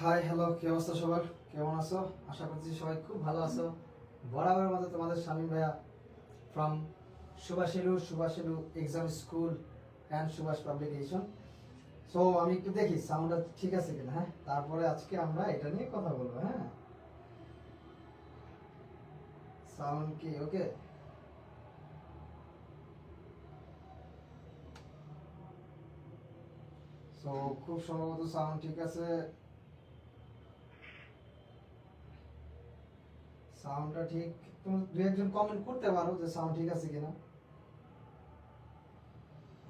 Hi hello, কি অবস্থা সবার? কেমন আছো? আশা করছি সবাই খুব ভালো আছো। বরাবরের মতো তোমাদের শামীম ভাইয়া ফ্রম সুভাষেলু exam school and Subhash publication. So আমি একটু দেখি সাউন্ডটা ঠিক আছে কিনা, হ্যাঁ, তারপরে আজকে আমরা এটা নিয়ে কথা বলবো। হ্যাঁ, সাউন্ড কি ওকে? সো খুব সম্ভবত সাউন্ড ঠিক আছে। সাউন্ডটা ঠিক, তুমি দু একজন কমেন্ট করতে পারো যে সাউন্ড ঠিক আছে কিনা।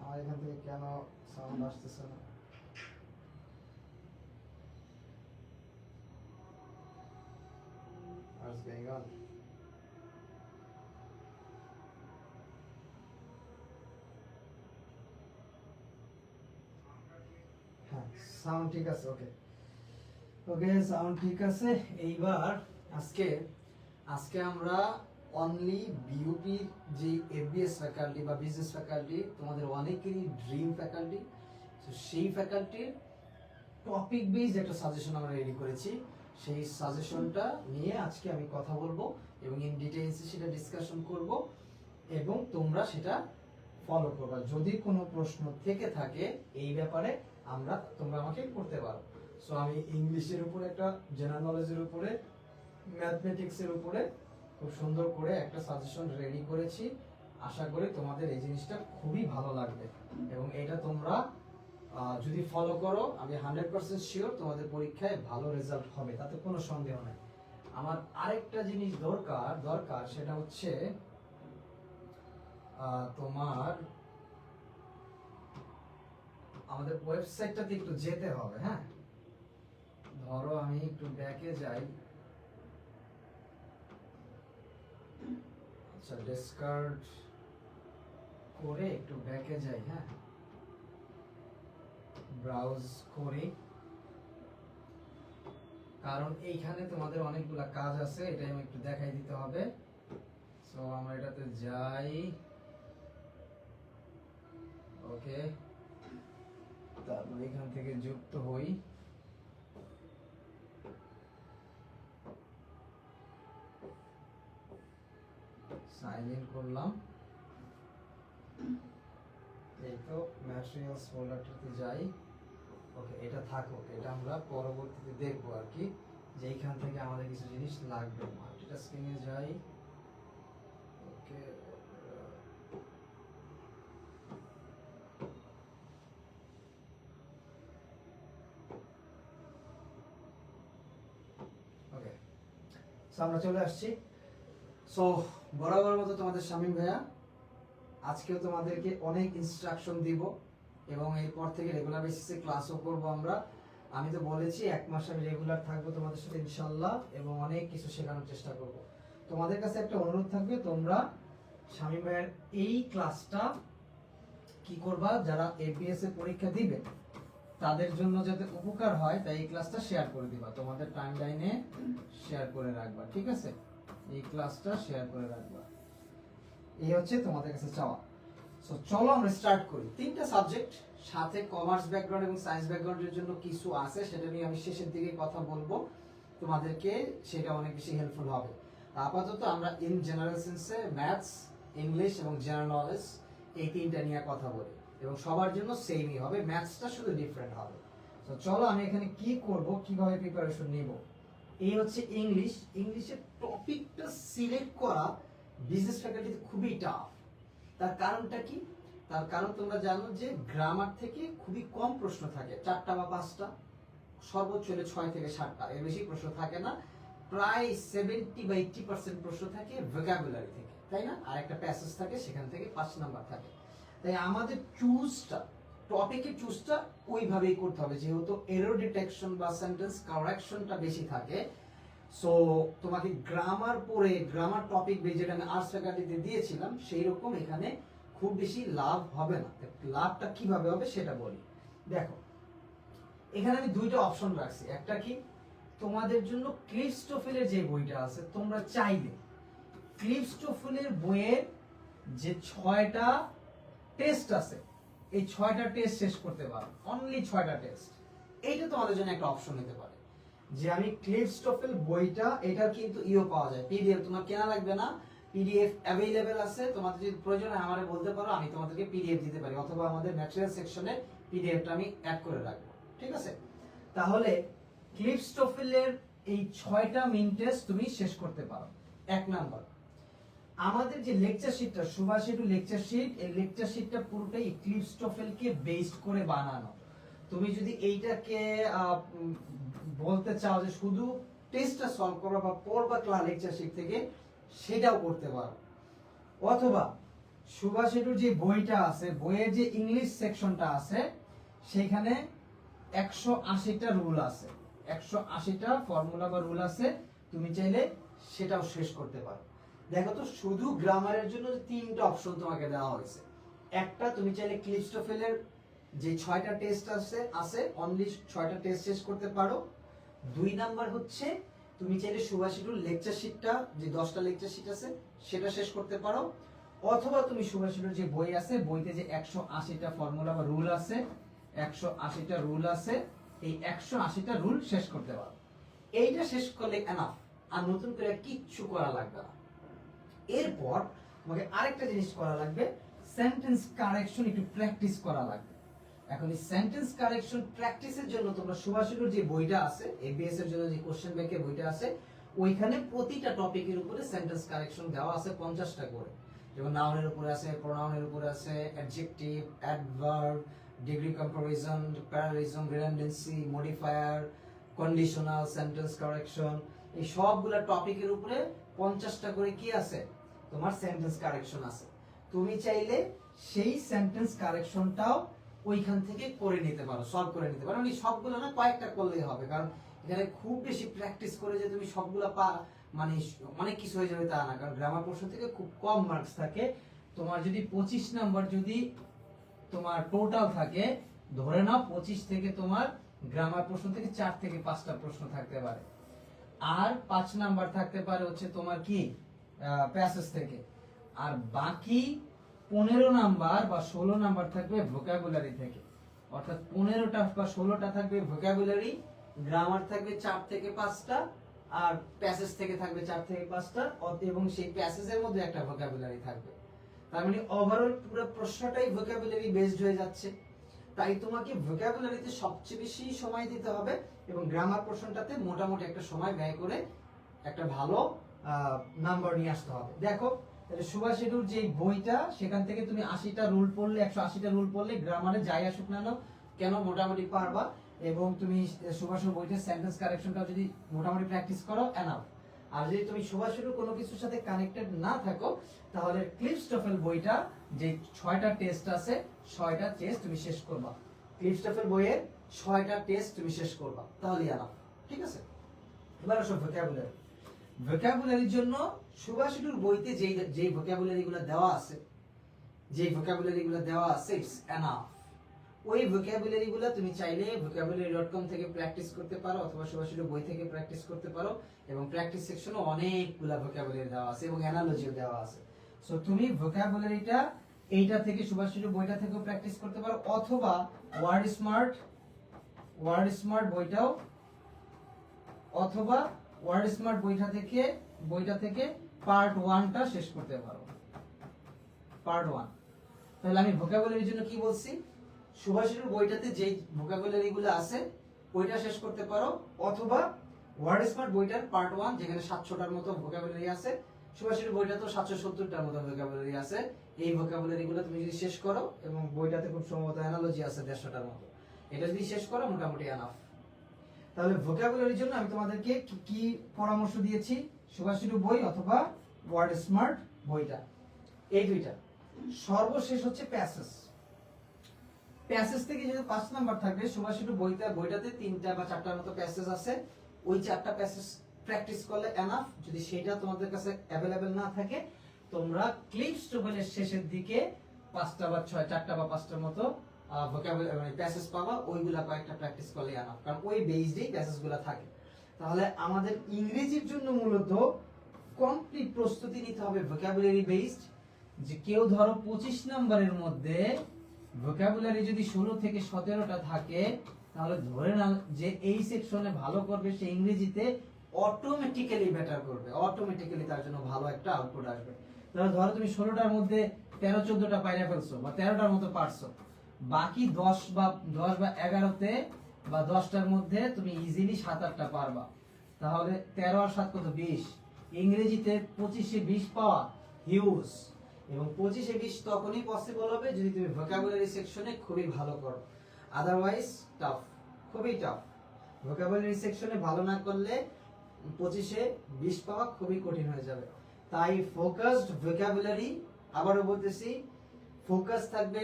আমার এখান থেকে কেন সাউন্ড আসতেছে না? What's going on? হ্যাঁ, সাউন্ড ঠিক আছে। ওকে ওকে, সাউন্ড ঠিক আছে। এইবার আজকে আজকে আমরা অনলি বিইউপির যে এফবিএস ফ্যাকাল্টি বা বিজনেস ফ্যাকাল্টি, তোমাদের অনেকেরই ড্রিম ফ্যাকাল্টি, তো সেই ফ্যাকাল্টির টপিক বেসড একটা সাজেশন আমরা রেডি করেছি। সেই সাজেশনটা নিয়ে আজকে আমি কথা বলবো এবং ইন ডিটেইলসে সেটা ডিসকাশন করব এবং তোমরা সেটা ফলো করবা। যদি কোনো প্রশ্ন থেকে থাকে এই ব্যাপারে তোমরা আমাকে করতে পারো। সো আমি ইংলিশের উপরে একটা, জেনারেল নলেজের উপরে, ম্যাথমেটিক্সের উপরে খুব সুন্দর করে একটা সাজেশন রেডি করেছি। আশা করি তোমাদের এই জিনিসটা খুবই ভালো লাগবে এবং এটা তোমরা যদি ফলো করো আমি 100% শিওর তোমাদের পরীক্ষায় ভালো রেজাল্ট হবে, তাতে কোনো সন্দেহ নেই। আমার আরেকটা জিনিস দরকার সেটা হচ্ছে তোমার আমাদের ওয়েবসাইটটাতে একটু যেতে হবে। হ্যাঁ, ধরো আমি একটু ব্যাকে যাই। আচ্ছা, ডিসকার্ড করে একটু ব্যাকে যাই। হ্যাঁ, ব্রাউজ করি, কারণ এইখানে তোমাদের অনেকগুলা কাজ আছে, এটাই আমি একটু দেখাই দিতে হবে। সো আমরা এটাতে যাই। ওকে, তারপর এখান থেকে যুক্ত হই। সাইন ইন করলাম। এই তো ম্যাটেরিয়ালস ফোল্ডারটাতে যাই। ওকে, এটা থাকুক, এটা আমরা পরবর্তীতে দেখবো আর কি, যে এইখান থেকে আমাদের কিছু জিনিস লাগবে। মাল্টিটাস্কিংয়ে যাই। ওকে, ওকে, সো আমরা চলে আসছি। সো বরাবর মতো তোমাদের শামীম ভাইয়া আজকেও তোমাদেরকে অনেক ইনস্ট্রাকশন দিব এবং এরপর থেকে রেগুলার বেসিসে ক্লাসও করব আমরা। আমি তো বলেছি 1 মাস আমি রেগুলার থাকবো তোমাদের সাথে ইনশাআল্লাহ এবং অনেক কিছু শেখানোর চেষ্টা করব। তোমাদের কাছে একটা অনুরোধ থাকবে, তোমরা শামীম ভাইয়ের এই ক্লাসটা কি করবা, যারা এবিএস এর পরীক্ষা দিবে তাদের জন্য যাতে উপকার হয় তাই এই ক্লাসটা শেয়ার করে দিবা, তোমাদের টাইমলাইনে শেয়ার করে রাখবা। ঠিক আছে, এই ক্লাসটা শেয়ার করে রাখবা, এই হচ্ছে তোমাদের কাছে চাওয়া। সো চলো আমরা স্টার্ট করি। 3টা সাবজেক্ট, সাথে কমার্স ব্যাকগ্রাউন্ড এবং সায়েন্স ব্যাকগ্রাউন্ডের জন্য কিছু আছে, সেটা নিয়ে আমি শেষের দিকে কথা বলবো তোমাদেরকে, সেটা অনেক বেশি হেল্পফুল হবে। আপাতত আমরা ইন জেনারেল সেন্সে ম্যাথস, ইংলিশ এবং জেনারেল নলেজ এই 3টা নিয়ে কথা বলি এবং সবার জন্য সেমই হবে, ম্যাথসটা শুধু ডিফারেন্ট হবে। তো চলো আমি এখানে কি করব, কিভাবে প্রিপারেশন নিব। এই হচ্ছে ইংলিশের টপিকটা সিলেক্ট করা বিজনেস ফ্যাকাল্টিতে খুবই টাফ। তার কারণটা কি? তার কারণ তোমরা জানো যে গ্রামার থেকে খুবই কম প্রশ্ন থাকে, 4টা বা 5টা, সর্বোচ্চ হলে 6 থেকে 7টা, এর বেশি প্রশ্ন থাকে না। প্রায় 70 বা 80% প্রশ্ন থাকে ভোকাবুলারি থেকে, তাই না? আর একটা প্যাসেজ থাকে, সেখান থেকে 5 নাম্বার থাকে। তাই আমাদের টপিকের চুজটা ওইভাবেই করতে হবে, যেহেতু এরর ডিটেকশন বা সেন্টেন্স কারেকশনটা বেশি থাকে। সো তোমাকে গ্রামার পড়ে, গ্রামার টপিক বেজে, যেটা আমি আর্টস ফ্যাকাল্টিতে দিয়েছিলাম, সেই রকম এখানে খুব বেশি লাভ হবে না। লাভটা কিভাবে হবে সেটা বলি। দেখো, এখানে আমি 2টা অপশন রাখছি। একটা কি, তোমাদের জন্য ক্লিফস্টোফেলের যে বইটা আছে, তোমরা চাইলে ক্লিফস্টোফেলের বইয়ের যে 6টা টেস্ট আছে, এই 6টা টেস্ট শেষ করতে পারো, অনলি 6টা টেস্ট। এইটা তোমাদের জন্য একটা অপশন হতে পারে। যে আমি ক্লিপস্টোফেল বইটা, এটার কিন্তু ইও পাওয়া যায়, পিডিএফ, তোমার কেনা লাগবে না, পিডিএফ অ্যাভেলেবেল আছে। তোমাদের যদি প্রয়োজন হয় আমারে বলতে পারো, আমি তোমাদেরকে পিডিএফ দিতে পারি, অথবা আমাদের ম্যাটেরিয়াল সেকশনে পিডিএফটা আমি অ্যাড করে রাখবো, ঠিক আছে? তাহলে ক্লিপস্টোফেলের এই 6টা মেইন টেস্ট তুমি শেষ করতে পারো। 1 নাম্বার, আমাদের যে লেকচার শিটটা, সুভাষ সেতু লেকচার শিট, এই লেকচার শিটটা পুরোটাই ক্লিপস্টোফেলকে বেসড করে বানানো। তুমি যদি এইটাকে বলতে চাও যে শুধু টেস্টটা সলভ করবা বা পড়বা ক্লাস লেকচার শিট থেকে, সেটাও করতে পারো। অথবা সুভাষ সেতুর যে বইটা আছে, বইয়ের যে ইংলিশ সেকশনটা আছে, সেখানে 180টা রুল আছে, 180টা ফর্মুলা বা রুল আছে, তুমি চাইলে সেটাও শেষ করতে পারো। দেখো তো, শুধু গ্রামারের জন্য 3টা অপশন তোমাকে দেওয়া হয়েছে। একটা, তুমি চাইলে ক্লিপস্টোফেলের যে 6টা টেস্ট আছে অনলি 6টা টেস্ট শেষ করতে পারো। 2 নাম্বার হচ্ছে তুমি চাইলে সুভাষ সেতুর লেকচার শিটটা, যে 10টা লেকচার শিট আছে, সেটা শেষ করতে পারো। অথবা তুমি সুভাষ সেতুর যে বই আছে, বইতে যে 180টা ফর্মুলা বা রুল আছে, 180টা রুল আছে, এই 180টা রুল শেষ করতে পারো। এইটা শেষ করলে এনাফ, আর নতুন করে কিচ্ছু করা লাগবে না। এরপর তোমাকে আরেকটা জিনিস করা লাগবে, সেন্টেন্স কারেকশন একটু প্র্যাকটিস করা লাগবে। এখন এই সেন্টেন্স কারেকশন প্র্যাকটিসের জন্য তোমরা সুভাষ সেতুর যে বইটা আছে, এবিএস এর জন্য যে কোশ্চেন ব্যাংকের বইটা আছে, ওইখানে প্রতিটা টপিকের উপরে সেন্টেন্স কারেকশন দেওয়া আছে 50টা করে। যেমন নাউনের উপরে আছে, প্রোনাউনের উপরে আছে, adjective, adverb, degree comparison, parallelism, redundancy, modifier, conditional, sentence correction, এই সবগুলা টপিকের উপরে 50টা করে কি আছে, তোমার সেন্টেন্স কারেকশন আছে। তুমি চাইলে সেই সেন্টেন্স কারেকশনটাও ওইখান থেকে করে নিতে পারো, সলভ করে নিতে পারো। মানে সবগুলো না, কয়েকটা করলেই হবে, কারণ এখানে খুব বেশি প্র্যাকটিস করে যে তুমি সবগুলো মানে অনেক কিছু হয়ে যাবে তা না, কারণ গ্রামার পোর্শন থেকে খুব কম মার্কস থাকে। তোমার যদি 25 নাম্বার যদি তোমার টোটাল থাকে, ধরে নাও 25 থেকে তোমার গ্রামার প্রশ্ন থেকে 4 থেকে 5টা প্রশ্ন থাকতে পারে, আর 5 নাম্বার থাকতে পারে হচ্ছে তোমার কি প্যাসেজ থেকে, আর বাকি 15 নাম্বার বা 16 নাম্বার থাকবে ভোকাবুলারি থেকে। অর্থাৎ 15টা বা 16টা থাকবে ভোকাবুলারি, গ্রামার থাকবে 4 থেকে 5টা, আর প্যাসেজ থেকে থাকবে 4 থেকে 5টা, এবং সেই প্যাসেজের মধ্যে একটা ভোকাবুলারি থাকবে। তার মানে ওভারঅল পুরো প্রশ্নটাই ভোকাবুলারি বেসড হয়ে যাচ্ছে। তাই তোমাকে ভোকাবুলারিতে সবচেয়ে বেশি সময় দিতে হবে, এবং গ্রামার পোর্শনটাতে মোটামুটি একটা সময় ব্যয় করে একটা ভালো নাম্বার নিয়ে আসতে হবে। দেখো, তাহলে সুভাষ সেতুর যে বইটা, সেখান থেকে তুমি 80টা রুল পড়লে, 180টা রুল পড়লে গ্রামারে যাই আসুক না কেন মোটামুটি পারবা। এবং তুমি সুভাষের বইটার সেন্টেন্স কারেকশনটা যদি মোটামুটি প্র্যাকটিস করো, এনাফ। আর যদি তুমি সুভাষ সেতুর কোনো কিছুর সাথে কানেক্টেড না থাকো, তাহলে ক্লিপস্টোফেল বইটা যে 6টা টেস্ট আছে, 6টা টেস্ট তুমি শেষ করবা। ক্লিপস্টোফেল বইয়ের 6টা টেস্ট তুমি শেষ করবা, তাহলেই এনাফ, ঠিক আছে? এবার আসো ভোকাবুলারি। ভোকাবুলারির জন্য সুভাষ সেতুর বইতে যেই ভোকাবুলারিগুলো দেওয়া আছে, ইটস এনাফ। ওই ভোকাবুলারিগুলো তুমি চাইলে vocabulary.com থেকে প্র্যাকটিস করতে পারো, অথবা সুভাষ সেতুর বই থেকে প্র্যাকটিস করতে পারো। এবং প্র্যাকটিস সেকশনে অনেকগুলা ভোকাবুলারি দেওয়া আছে এবং অ্যানালজিও দেওয়া আছে। সো তুমি ভোকাবুলারিটা এইটা থেকে, সুভাষ সেতুর বইটা থেকেও প্র্যাকটিস করতে পারো, অথবা ওয়ার্ড স্মার্ট বইটাও, অথবা ওয়ার্ড স্মার্ট বইটা থেকে পার্ট 1টা শেষ করতে পারো, পার্ট 1। তাহলে আমি ভোকাবুলারির জন্য কি বলছি, সুভাষ সেতুর বইটাতে যে ভোকাবুলারিগুলো আছে ওইটা শেষ করতে পারো, অথবা ওয়ার্ড স্মার্ট বইটার পার্ট 1, যেখানে 700টার মতো ভোকাবুলারি আছে। সুভাষ সেতুর বইটা তো 770টার মতো ভোকাবুলারি আছে। এই ভোকাবুলারিগুলো তুমি যদি শেষ করো, এবং বইটাতে খুব সম্ভবত অ্যানালজি আছে 150টার মতো, এটা যদি শেষ করো মোটামুটি এনাফ। তাহলে ভোকাবুলারির জন্য আমি তোমাদেরকে কি পরামর্শ দিয়েছি, সুভাষ সেতুর বই অথবা ওয়ার্ড স্মার্ট বইটা, এই দুইটা। সর্বশেষ হচ্ছে প্যাসেজ থেকে যদি 5 নাম্বার থাকবে, সুভাষ সেতুর বইটাতে 3টা বা 4টার মতো প্যাসেজ আছে, ওই 4টা প্যাসেজ প্র্যাকটিস করলে এনাফ। যদি সেটা তোমাদের কাছে অ্যাভেলেবেল না থাকে, তোমরা ক্লিপস্টোফেলের শেষের দিকে 4টা বা 5টার মতো ভোকাবুলারি মানে প্যাসেজ পাবা, ওইগুলা কয়েকটা প্র্যাকটিস করলে এনাফ, কারণ ওই বেসডেই প্যাসেজগুলো থাকে। তাহলে আমাদের ইংরেজির জন্য মূলত কমপ্লিট প্রস্তুতি নিতে হবে ভোকাবুলারি বেসড। যে কেউ ধরো 25 নাম্বারের মধ্যে ভোকাবুলারি যদি 16 থেকে 17টা থাকে, তাহলে ধরে নাও যে এই সেকশনে ভালো করবে সে ইংরেজিতে অটোমেটিক্যালি বেটার করবে, অটোমেটিক্যালি তার জন্য ভালো একটা আউটপুট আসবে। তাহলে ধরো তুমি 16টার মধ্যে 13-14টা পাইরা ফেলছো বা 13টার মতো পারছো, বাকি 10 বা 11তে বা 10টার মধ্যে তুমি ইজিলি 7-8টা পারবা। তাহলে 13 আর 7 কত, 20। ইংরেজিতে 25-এ 20 পাওয়া হিউজ, এবং 25-এ 20 তখনই পসিবল হবে যদি তুমি ভোকাবুলারি সেকশনে খুবই ভালো করো, আদারওয়াইজ টাফ, খুবই টাফ। ভোকাবুলারি সেকশনে ভালো না করলে 25-এ 20 পাওয়া খুবই কঠিন হয়ে যাবে। তাই ফোকাসড ভোকাবুলারি, আবারও বলতেছি, ফোকাস থাকবে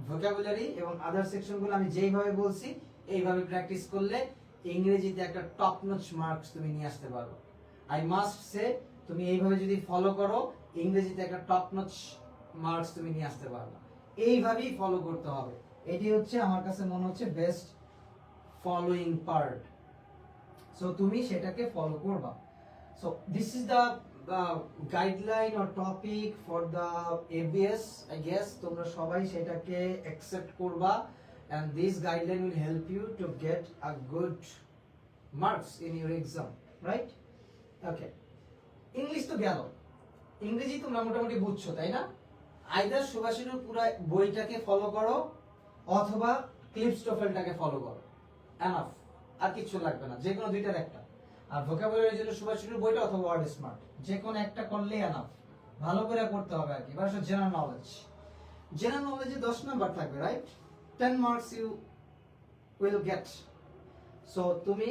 ভোকাবুলারি এবং আদার সেকশনগুলো আমি যেইভাবে বলছি এইভাবে প্র্যাকটিস করলে ইংরেজিতে একটা টপ নচ মার্কস তুমি নিয়ে আসতে পারো। আই মাস্ট সে তুমি এইভাবে যদি ফলো করো ইংরেজিতে একটা টপ নচ মার্কস তুমি নিয়ে আসতে পারবে। এইভাবেই ফলো করতে হবে, এটি হচ্ছে আমার কাছে মনে হচ্ছে বেস্ট ফলোইং পার্ট। সো তুমি সেটাকে ফলো করবা। So this is the guideline or topic for the ABS. I guess তোমরা সবাই সেটাকে অ্যাকসেপ্ট করবা, and this guideline will help you to get a good marks in your exam, right? Okay, English তো গেল, ইংরেজি তোমরা মোটামুটি বুঝছো তাই না? আইদার সুভাষিনীর পুরো বইটাকে ফলো করো অথবা ক্লিপস্টোফেলটাকে ফলো করো, এনাফ, আর কিছু লাগবে না, যে কোনো দুইটার একটা। আর ভোকাবুলারির জন্য সুভাষিনীর বইটা অথবা ওয়ার্ড স্মার্ট, যে কোনো একটা করলেই এনাফ, ভালো করে করতে হবে আর কি। এবার আসলে জেনারেল নলেজ, জেনারেল নলেজে 10 নাম্বার থাকবে, right? 10 marks you will get. So তুমি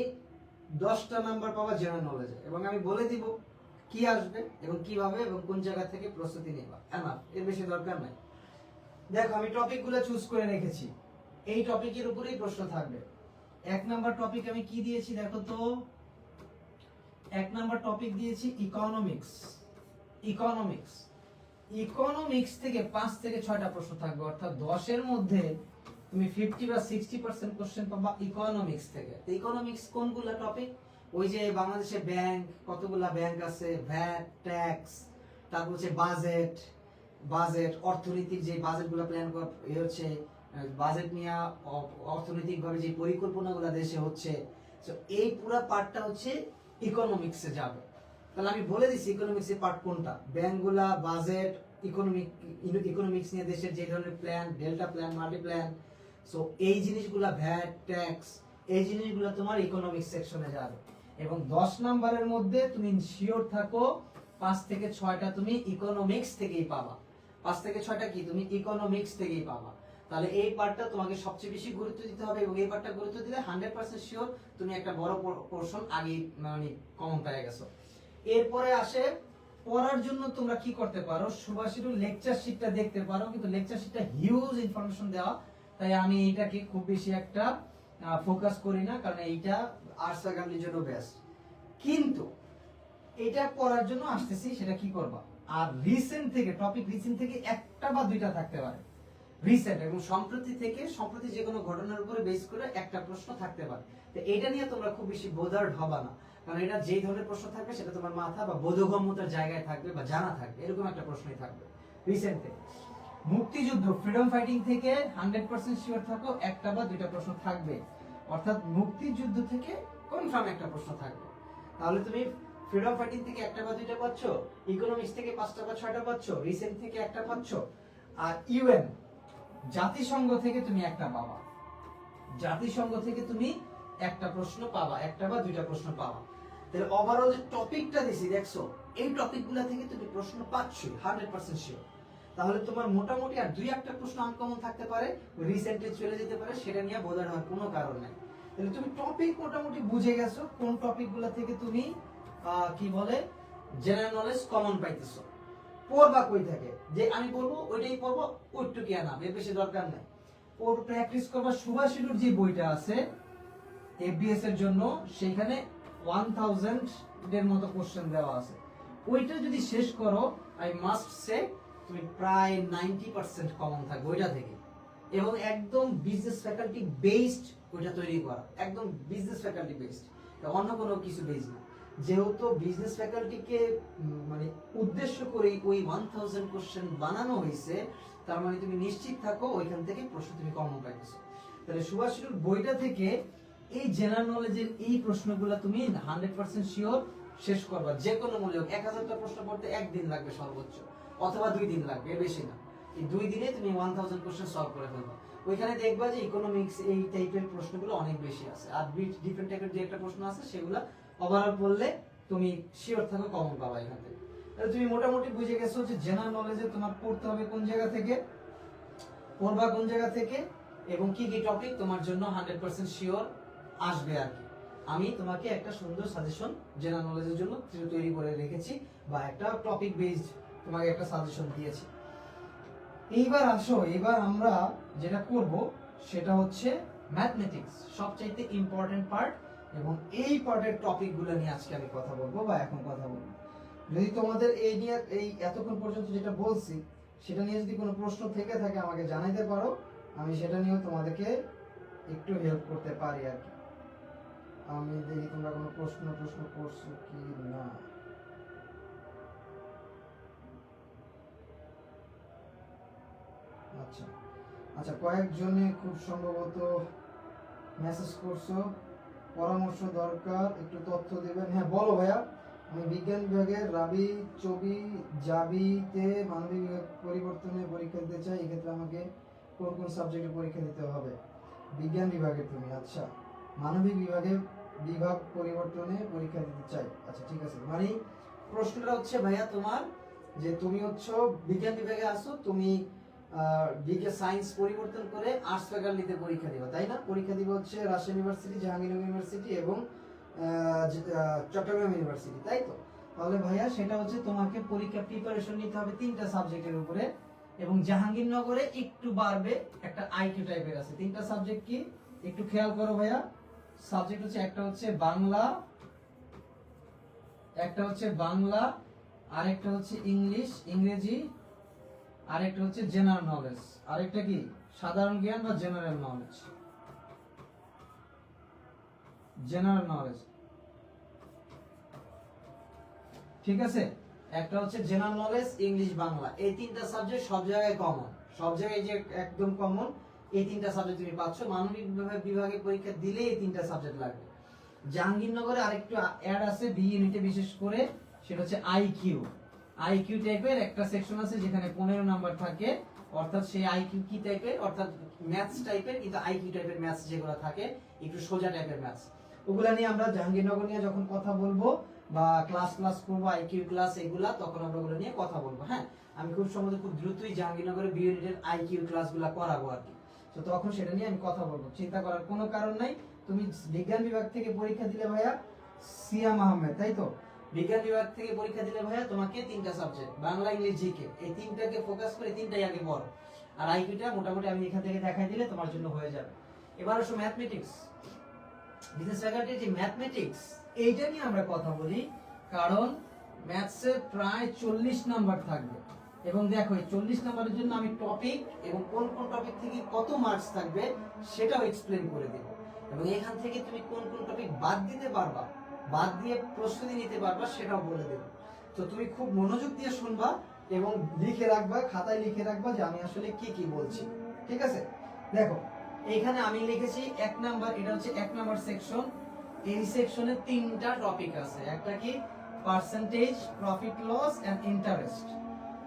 10টা নাম্বার পাবা জেনারেল নলেজে, এবং আমি বলে দিব কি আসবে এবং কিভাবে এবং কোন জায়গা থেকে প্রস্তুতি নেবা, এনাফ, এর বেশি দরকার নাই। দেখো আমি টপিকগুলো চুজ করে রেখেছি, এই টপিকের উপরেই প্রশ্ন থাকবে। 1 নাম্বার টপিক আমি কি দিয়েছি দেখো তো, 1 নাম্বার টপিক দিয়েছি ইকোনমিক্স। ইকোনমিক্স, ইকোনমিক্স থেকে 5 থেকে 6টা প্রশ্ন থাকবে, অর্থাৎ 10-এর মধ্যে তুমি 50 বা 60% কোশ্চেন পাবা ইকোনমিক্স থেকে। ইকোনমিক্স কোনগুলা টপিক? ওই যে বাংলাদেশে ব্যাংক, কতগুলা ব্যাংক আছে, ভ্যাট, ট্যাক্স, তারপর হচ্ছে বাজেট, বাজেট অর্থনৈতিক যে বাজেটগুলো প্ল্যান করা হচ্ছে, বাজেট নিয়ে অর্থনৈতিকভাবে যে পরিকল্পনাগুলো দেশে হচ্ছে, তো এই পুরো পার্টটা হচ্ছে ইকোনমিক্সে যাবে। তাহলে আমি বলে দিচ্ছি ইকোনমিক্সের পার্ট কোনটা, ব্যাংকগুলা, বাজেট, ইকোনমিক্স নিয়ে দেশের যে ধরনের plan, delta plan, multi plan, so এই জিনিসগুলা, ভ্যাট, ট্যাক্স, এই জিনিসগুলো তোমার ইকোনমিক্স সেকশনে যাবে। এবং 10 নাম্বারের মধ্যে তুমি শিওর থাকো 5 থেকে 6টা তুমি ইকোনমিক্স থেকেই পাবা। 5 থেকে 6টা কি তুমি ইকোনমিক্স থেকেই পাবা। তাহলে এই পার্টটা তোমাকে সবচেয়ে বেশি গুরুত্ব দিতে হবে, এবং এই পার্টটা গুরুত্ব দিলে 100% শিওর তুমি একটা বড় পোরশন আগে মানে কমন পেয়ে গেছো। এরপরে আসে পড়ার জন্য তোমরা কি করতে পারো, সুভাষিনীর লেকচার শিটটা দেখতে পারো, কিন্তু লেকচার শিটটা হিউজ ইনফরমেশন দেওয়া, তাই আমি এটাকে খুব বেশি একটা ফোকাস করি না, কারণ এইটা আর্টস ফ্যাকাল্টির জন্য বেস্ট। কিন্তু এটা পড়ার জন্য আসতেছি, সেটা কি করবা, আর রিসেন্ট থেকে টপিক, রিসেন্ট থেকে একটা বা দুইটা থাকতে পারে, রিসেন্ট এবং সম্প্রতি থেকে, সম্প্রতি যে কোনো ঘটনার উপরে বেস করে একটা প্রশ্ন থাকতে পারে। তো এটা নিয়ে তোমরা খুব বেশি বোদার্ড হবা না, কারণ এটা যেই ধরনের প্রশ্ন থাকবে সেটা তোমার মাথা বা বোধগম্যতার জায়গায় থাকবে বা জানা থাকবে, এরকম একটা প্রশ্নই থাকবে রিসেন্ট থেকে। মুক্তিযুদ্ধ, ফ্রিডম ফাইটিং থেকে 100% শিওর থাকো একটা বা দুইটা প্রশ্ন থাকবে, অর্থাৎ মুক্তিযুদ্ধ থেকে কনফার্ম একটা প্রশ্ন থাকবে। তাহলে তুমি ফ্রিডম ফাইটিং থেকে একটা বা দুইটা পাচ্ছ, ইকোনমিক্স থেকে 5টা বা 6টা পাচ্ছ, রিসেন্ট থেকে একটা পাচ্ছ, আর ইউএন জাতিসংঘ থেকে তুমি একটা পাবা, জাতিসংঘ থেকে তুমি একটা প্রশ্ন পাবা, একটা বা দুইটা প্রশ্ন পাবা। তাহলে ওভারঅল যে টপিকটা দিছি দেখছো, এই টপিকগুলো থেকে তুমি প্রশ্ন পাচ্ছই 100% শিওর। তাহলে তোমার মোটামুটি আর দুই একটা প্রশ্ন আনকমন থাকতে পারে, রিসেন্টলি চলে যেতে পারে, সেটা নিয়ে বোঝার হওয়ার কোনো কারণ নাই। তাহলে তুমি টপিক মোটামুটি বুঝে গেছো কোন টপিকগুলো থেকে তুমি কি বলে জেনারেল নলেজ কমন পাইতেছো। পড়বা কই থেকে, যে আমি বলবো ওইটাই পড়বো, ওইটুকু আনা, এর বেশি দরকার নাই। প্র্যাকটিস করবা সুভাষিনীর যে বইটা আছে এফবিএস এর জন্য, সেখানে 1000 এর মতো কোশ্চেন দেওয়া আছে, ওইটা যদি শেষ করো আই মাস্ট সে তুমি প্রায় 90% কমন থাকবে ওইটা থেকে। এবং একদম বিজনেস ফ্যাকাল্টি বেসড ওইটা তৈরি করা, একদম বিজনেস ফ্যাকাল্টি বেসড, অন্য কোনো কিছু বেসড না। যেহেতু বিজনেস ফ্যাকাল্টিকে মানে উদ্দেশ্য করে ওই 1000 কোশ্চেন বানানো হয়েছে, তার মানে তুমি নিশ্চিত থাকো ওইখান থেকে প্রশ্ন তুমি কমন পাইতেছো। তাহলে সুভাষ শিরুর বইটা থেকে এই জেনারেল নলেজের এই প্রশ্নগুলো তুমি 100% শিওর শেষ করবা, যে কোনো মূল্যে হোক। 1000টা প্রশ্ন পড়তে একদিন লাগবে সর্বোচ্চ, অথবা 2 দিন লাগবে, এর বেশি না। এই 2 দিনে তুমি 1000 কোশ্চেন সলভ করে ফেলবা। ওইখানে দেখবা যে ইকোনমিক্স এই টাইপের প্রশ্নগুলো অনেক বেশি আছে, আর ডিফারেন্ট টাইপের যে একটা প্রশ্ন আছে সেগুলো ওভারঅল পড়লে তুমি শিওর থাকো কমন পাবা এখান থেকে। তাহলে তুমি মোটামুটি বুঝে গেছো যে জেনারেল নলেজে তোমার পড়তে হবে কোন জায়গা থেকে, পড়বা কোন জায়গা থেকে, এবং কি কি টপিক তোমার জন্য 100% শিওর আসবে আর কি। আমি তোমাকে একটা সুন্দর সাজেশন জেনারেল নলেজের জন্য তৈরি করে রেখেছি, বা একটা টপিক বেসড তোমাকে একটা সাজেশন দিয়েছি। এইবার আসো, এবার আমরা যেটা করব সেটা হচ্ছে ম্যাথমেটিক্স, সবচাইতে ইম্পর্টেন্ট পার্ট, এবং এই পার্টের টপিকগুলো নিয়ে আজকে আমি কথা বলবো, বা এখন কথা বলবো। যদি তোমাদের এই নিয়ে এই এতক্ষণ পর্যন্ত যেটা বলছি সেটা নিয়ে যদি কোনো প্রশ্ন থেকে থাকে আমাকে জানাইতে পারো, আমি সেটা নিয়েও তোমাদেরকে একটু হেল্প করতে পারি আর কি। আমি দেখি তোমরা কোনো প্রশ্ন করছো কি না। আচ্ছা আচ্ছা, কয়েকজনে খুব সম্ভবত মেসেজ করছো, পরামর্শ দরকার, একটু তথ্য দিবেন। হ্যাঁ বলো ভাইয়া। আমি বিজ্ঞান বিভাগের রাবি চবি জাবিতে মানবিক বিভাগ পরিবর্তনে পরীক্ষা দিতে চাই, এক্ষেত্রে আমাকে কোন কোন সাবজেক্টে পরীক্ষা দিতে হবে? বিজ্ঞান বিভাগে তুমি, আচ্ছা, মানবিক বিভাগ পরিবর্তনে পরীক্ষা দিতে চাই, আচ্ছা ঠিক আছে। মানে প্রশ্নটা হচ্ছে ভাইয়া তোমার, যে তুমি হচ্ছে বিজ্ঞান বিভাগে আসো, তুমি বিজ্ঞান সায়েন্স পরিবর্তন করে আর্টস ফ্যাকাল্টিতে পরীক্ষা দিবা, তাই না? পরীক্ষা দিবা হচ্ছে রাজশাহী ইউনিভার্সিটি, জাহাঙ্গীরনগর ইউনিভার্সিটি এবং চট্টগ্রাম ইউনিভার্সিটি, তাই তো? তাহলে ভাইয়া সেটা হচ্ছে তোমাকে পরীক্ষা প্রিপারেশন নিতে হবে 3টা সাবজেক্টের উপরে, এবং জাহাঙ্গীরনগরে একটু বাড়বে, একটা আইকিউ টাইপের আছে। 3টা সাবজেক্ট কি একটু খেয়াল করো ভাইয়া। সাবজেক্ট হচ্ছে একটা হচ্ছে বাংলা, একটা হচ্ছে বাংলা, আরেকটা হচ্ছে ইংরেজি, আরেকটা হচ্ছে জেনারেল নলেজ, আরেকটা কি সাধারণ জ্ঞান বা জেনারেল নলেজ, ঠিক আছে? একটা হচ্ছে জেনারেল নলেজ, ইংলিশ, বাংলা, এই 3টা সাবজেক্ট সব জায়গায় কমন, সব জায়গায় যে একদম কমন। এই 3টা সাবজেক্ট তুমি পাচ্ছ, মানবিক বিভাগে পরীক্ষা দিলে এই 3টা সাবজেক্ট লাগবে। জাহাঙ্গীরনগরে আরেকটু অ্যাড আছে বি ইউনিটে, বিশেষ করে সেটা হচ্ছে আইকিউ টাইপের একটা সেকশন আছে যেখানে 15 নাম্বার থাকে, অর্থাৎ সেই আইকিউ কি টাইপের, অর্থাৎ ম্যাথস টাইপের, কিন্তু আইকিউ টাইপের ম্যাথস যেগুলো থাকে, একটু সোজা টাইপের ম্যাথস, ওগুলা নিয়ে আমরা জাহাঙ্গীরনগর নিয়ে যখন কথা বলবো বা ক্লাস করবো, আইকিউ ক্লাস এগুলা, তখন আমরা ওগুলো নিয়ে কথা বলবো। হ্যাঁ, আমি খুব সম্ভবত খুব দ্রুতই জাহাঙ্গীরনগরের বি ইউনিটের আইকিউ ক্লাসগুলো করাবো আর কি। তো তখন সেটা নিয়ে আমি কথা বলবো, চিন্তা করার কোনো কারণ নাই। তুমি বিজ্ঞান বিভাগ থেকে পরীক্ষা দিলে ভাইয়া, সিয়াম আহমেদ, তাই তো? বিজ্ঞান বিভাগ থেকে পরীক্ষা দিলে ভাইয়া তোমাকে 3টা সাবজেক্ট, বাংলা, ইংলিশ, জিকে, এই 3টাকে ফোকাস করে 3টাই আগে পড়ো, আর আইকিউটা মোটামুটি আমি এখান থেকে দেখাই দিলে তোমার জন্য হয়ে যাবে। এবার আসো ম্যাথমেটিক্স, বিজনেস ফ্যাকাল্টির যে ম্যাথমেটিক্স, এইটা নিয়ে আমরা কথা বলি, কারণ ম্যাথসে প্রায় 40 নাম্বার থাকবে, এবং দেখো এই 40 নাম্বারের জন্য আমি টপিক এবং কোন কোন টপিক থেকে কত মার্কস থাকবে সেটাও এক্সপ্লেন করে দেব, এবং এখান থেকে তুমি কোন কোন টপিক বাদ দিতে পারবা, বাদ দিয়ে প্রস্তুতি নিতে পারবা সেটাও বলে দেব। তো তুমি খুব মনোযোগ দিয়ে শুনবা এবং লিখে রাখবা, খাতায় লিখে রাখবা যে আমি আসলে কি কি বলছি, ঠিক আছে? দেখো এইখানে আমি লিখেছি 1 নাম্বার, এটা হচ্ছে 1 নাম্বার সেকশন। এই সেকশনে 3টা টপিক আছে, একটা কি percentage, profit loss and interest.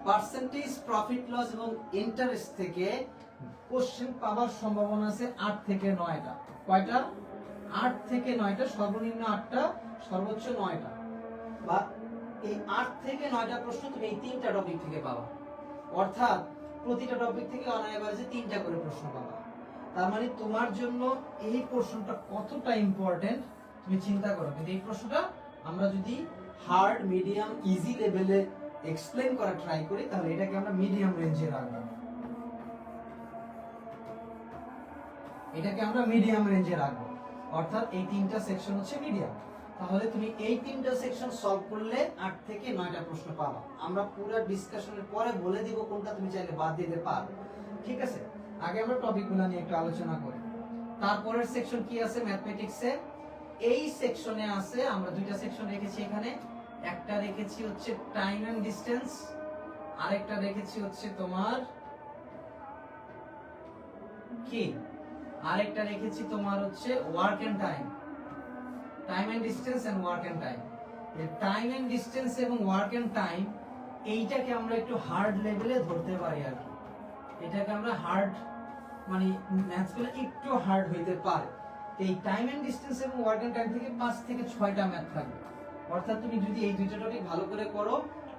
Percentage, profit loss এবং ইন্টারেস্ট থেকে কোশ্চেন পাওয়ার সম্ভাবনা আছে 8 থেকে 9টা। কয়টা? 8 থেকে 9টা, সর্বনিম্ন 8টা, সর্বোচ্চ 9টা, বা এই 8 থেকে 9টা প্রশ্ন তুমি এই 3টা টপিক থেকে পাবা, অর্থাৎ প্রতিটা টপিক থেকে অন এভারেজে 3টা করে প্রশ্ন পাবা। তার মানে তোমার জন্য এই প্রশ্নটা কতটা ইম্পর্টেন্ট তুমি চিন্তা করো। কিন্তু এই প্রশ্নটা আমরা যদি হার্ড, মিডিয়াম, ইজি লেভেলে এক্সপ্লেইন করা ট্রাই করি, তাহলে এটাকে আমরা মিডিয়াম রেঞ্জে রাখবো, অর্থাৎ এই 3টা সেকশন হচ্ছে মিডিয়াম। তাহলে তুমি এই 3টা সেকশন সলভ করলে 8 থেকে 9টা প্রশ্ন পাবা। আমরা পুরো ডিসকাশনের পরে বলে দিব কোনটা তুমি চাইলে বাদ দিতে পারো, ঠিক আছে? আগে আমরা টপিকগুলো নিয়ে একটু আলোচনা করি। তারপরের সেকশন কি আছে ম্যাথমেটিক্সে? এই সেকশনে আছে, আমরা 2টা সেকশন রেখেছি এখানে, একটা রেখেছি হচ্ছে টাইম এন্ড ডিসটেন্স, আরেকটা রেখেছি হচ্ছে তোমার কি আরেকটা রেখেছি তোমার হচ্ছে work and time, time and distance and work and time. এই টাইম এন্ড ডিসটেন্স এবং ওয়ার্ক এন্ড টাইম এইটাকে আমরা একটু হার্ড লেভেলে ধরতে পারি আর কি, এটাকে আমরা হার্ড মানে ম্যাথসগুলো একটু হার্ড হইতে পারে। এই টাইম এন্ড ডিসটেন্স এবং ওয়ার্ক এন্ড টাইম থেকে 5 থেকে 6টা ম্যাথ থাকবে, অর্থাৎ তুমি যদি এই দুইটা টপিক ভালো করে করো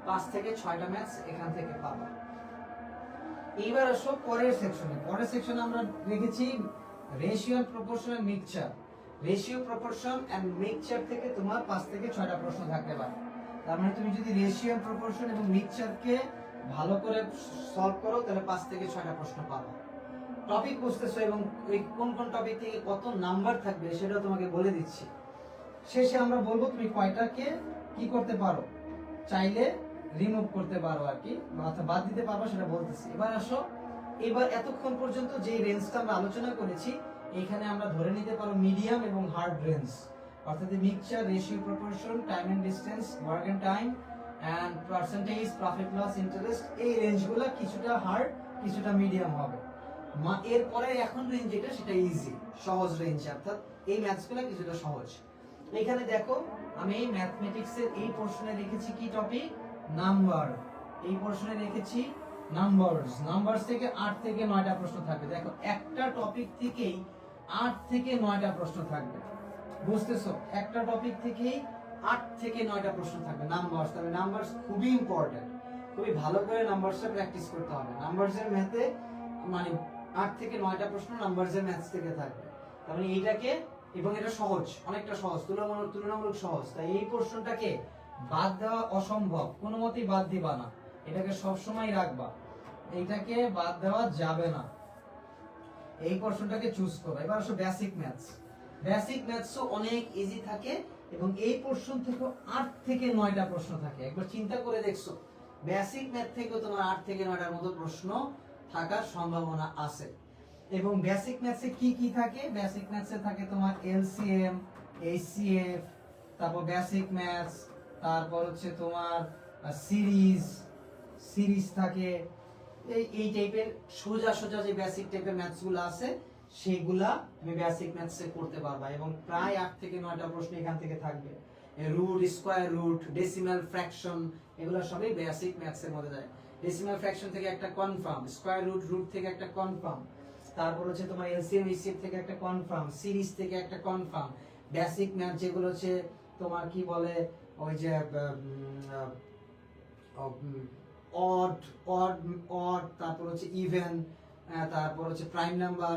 5 থেকে 6টা ম্যাথস এখান থেকে পাবা। এইবার আসো পরের সেকশনে। পরের সেকশনে আমরা রেখেছি ratio and proportion and mixture. Ratio, proportion and mixture থেকে তোমার 5 থেকে 6টা প্রশ্ন থাকতে পারে। তার মানে তুমি যদি রেশিও, প্রপোর্শন এবং মিক্সচারকে ভালো করে সলভ করো তাহলে 5 থেকে 6টা প্রশ্ন পাবা। টপিক বুঝতেছো এবং কোন কোন টপিক থেকে কত নাম্বার থাকবে সেটাও তোমাকে বলে দিচ্ছি। শেষে আমরা বলবো তুমি কয়টাকে কি করতে পারো, চাইলে রিমুভ করতে পারো আর কি, অর্থাৎ বাদ দিতে পারবো সেটা বলতেছি। এবার আসো, এবার এতক্ষণ পর্যন্ত যে রেঞ্জটা আমরা আলোচনা করেছি এখানে আমরা ধরে নিতে পারো মিডিয়াম এবং হার্ড রেঞ্জ, অর্থাৎ mixture, ratio, proportion, time and distance, work and time and percentage, profit loss, interest, এই রেঞ্জগুলো কিছুটা হার্ড কিছুটা মিডিয়াম হবে। এরপরে এখন রেঞ্জ যেটা সেটা ইজি, সহজ রেঞ্জ, অর্থাৎ এই ম্যাথসগুলো কিছুটা সহজ। এখানে দেখো আমি এই ম্যাথমেটিক্সের এই পোরশনে রেখেছি কি টপিক, নাম্বার। এই পোরশনে রেখেছি নাম্বারস। নাম্বারস থেকে 8 থেকে 9টা প্রশ্ন থাকবে। দেখো একটা টপিক থেকেই 8 থেকে 9টা প্রশ্ন থাকবে, বুঝতেছো? একটা টপিক থেকেই 8 থেকে 9টা প্রশ্ন থাকবে নাম্বারস। তবে নাম্বারস খুবই ইম্পর্টেন্ট, খুবই ভালো করে নাম্বারসটা প্র্যাকটিস করতে হবে। নাম্বারসের ম্যাথে মানে 8 থেকে 9টা প্রশ্ন নাম্বারসের ম্যাথস থেকে থাকবে। তার মানে এইটাকে, এবং এটা সহজ, অনেকটা সহজ, তুলনামূলক সহজ। তাই এই প্রশ্নটাকে বাদ দেওয়া অসম্ভব, কোনো মতেই বাদ দিবা না, এটাকে সব সময় রাখবা, এইটাকে বাদ দেওয়া যাবে না। এই প্রশ্নটাকে চুজ করো। এবার আসো বেসিক ম্যাথস। বেসিক ম্যাথসও অনেক ইজি থাকে এবং এই প্রশ্ন থেকে 8 থেকে 9টা প্রশ্ন থাকে। একবার চিন্তা করে দেখছো, বেসিক ম্যাথ থেকেও তোমার 8 থেকে 9টার মতো প্রশ্ন থাকার সম্ভাবনা আছে। এবং বেসিক ম্যাথসে কি কি থাকে? বেসিক ম্যাথসে থাকে তোমার এলসিএম, এইচসিএফ, তারপর বেসিক ম্যাথস, তারপর হচ্ছে তোমার সিরিজ থাকে। এই টাইপের সোজা সোজা যে বেসিক টাইপের ম্যাথসগুলো আছে সেগুলা তুমি বেসিক ম্যাথসে করতে পারবা এবং প্রায় 8 থেকে 9টা প্রশ্ন এখান থেকে থাকবে। Root, square root, decimal fraction, এগুলো সবই বেসিক ম্যাথসের মধ্যে যায়। ডেসিমাল ফ্র্যাকশন থেকে একটা কনফার্ম, স্কয়ার রুট, রুট থেকে একটা কনফার্ম, তারপর হচ্ছে তোমার এলসিএম, এইচসিএফ থেকে একটা কনফার্ম, সিরিজ থেকে একটা কনফার্ম। বেসিক ম্যাথ যেগুলো হচ্ছে তোমার কি বলে ওই যে অড অড অড, তারপর হচ্ছে ইভেন, তারপর হচ্ছে প্রাইম নাম্বার,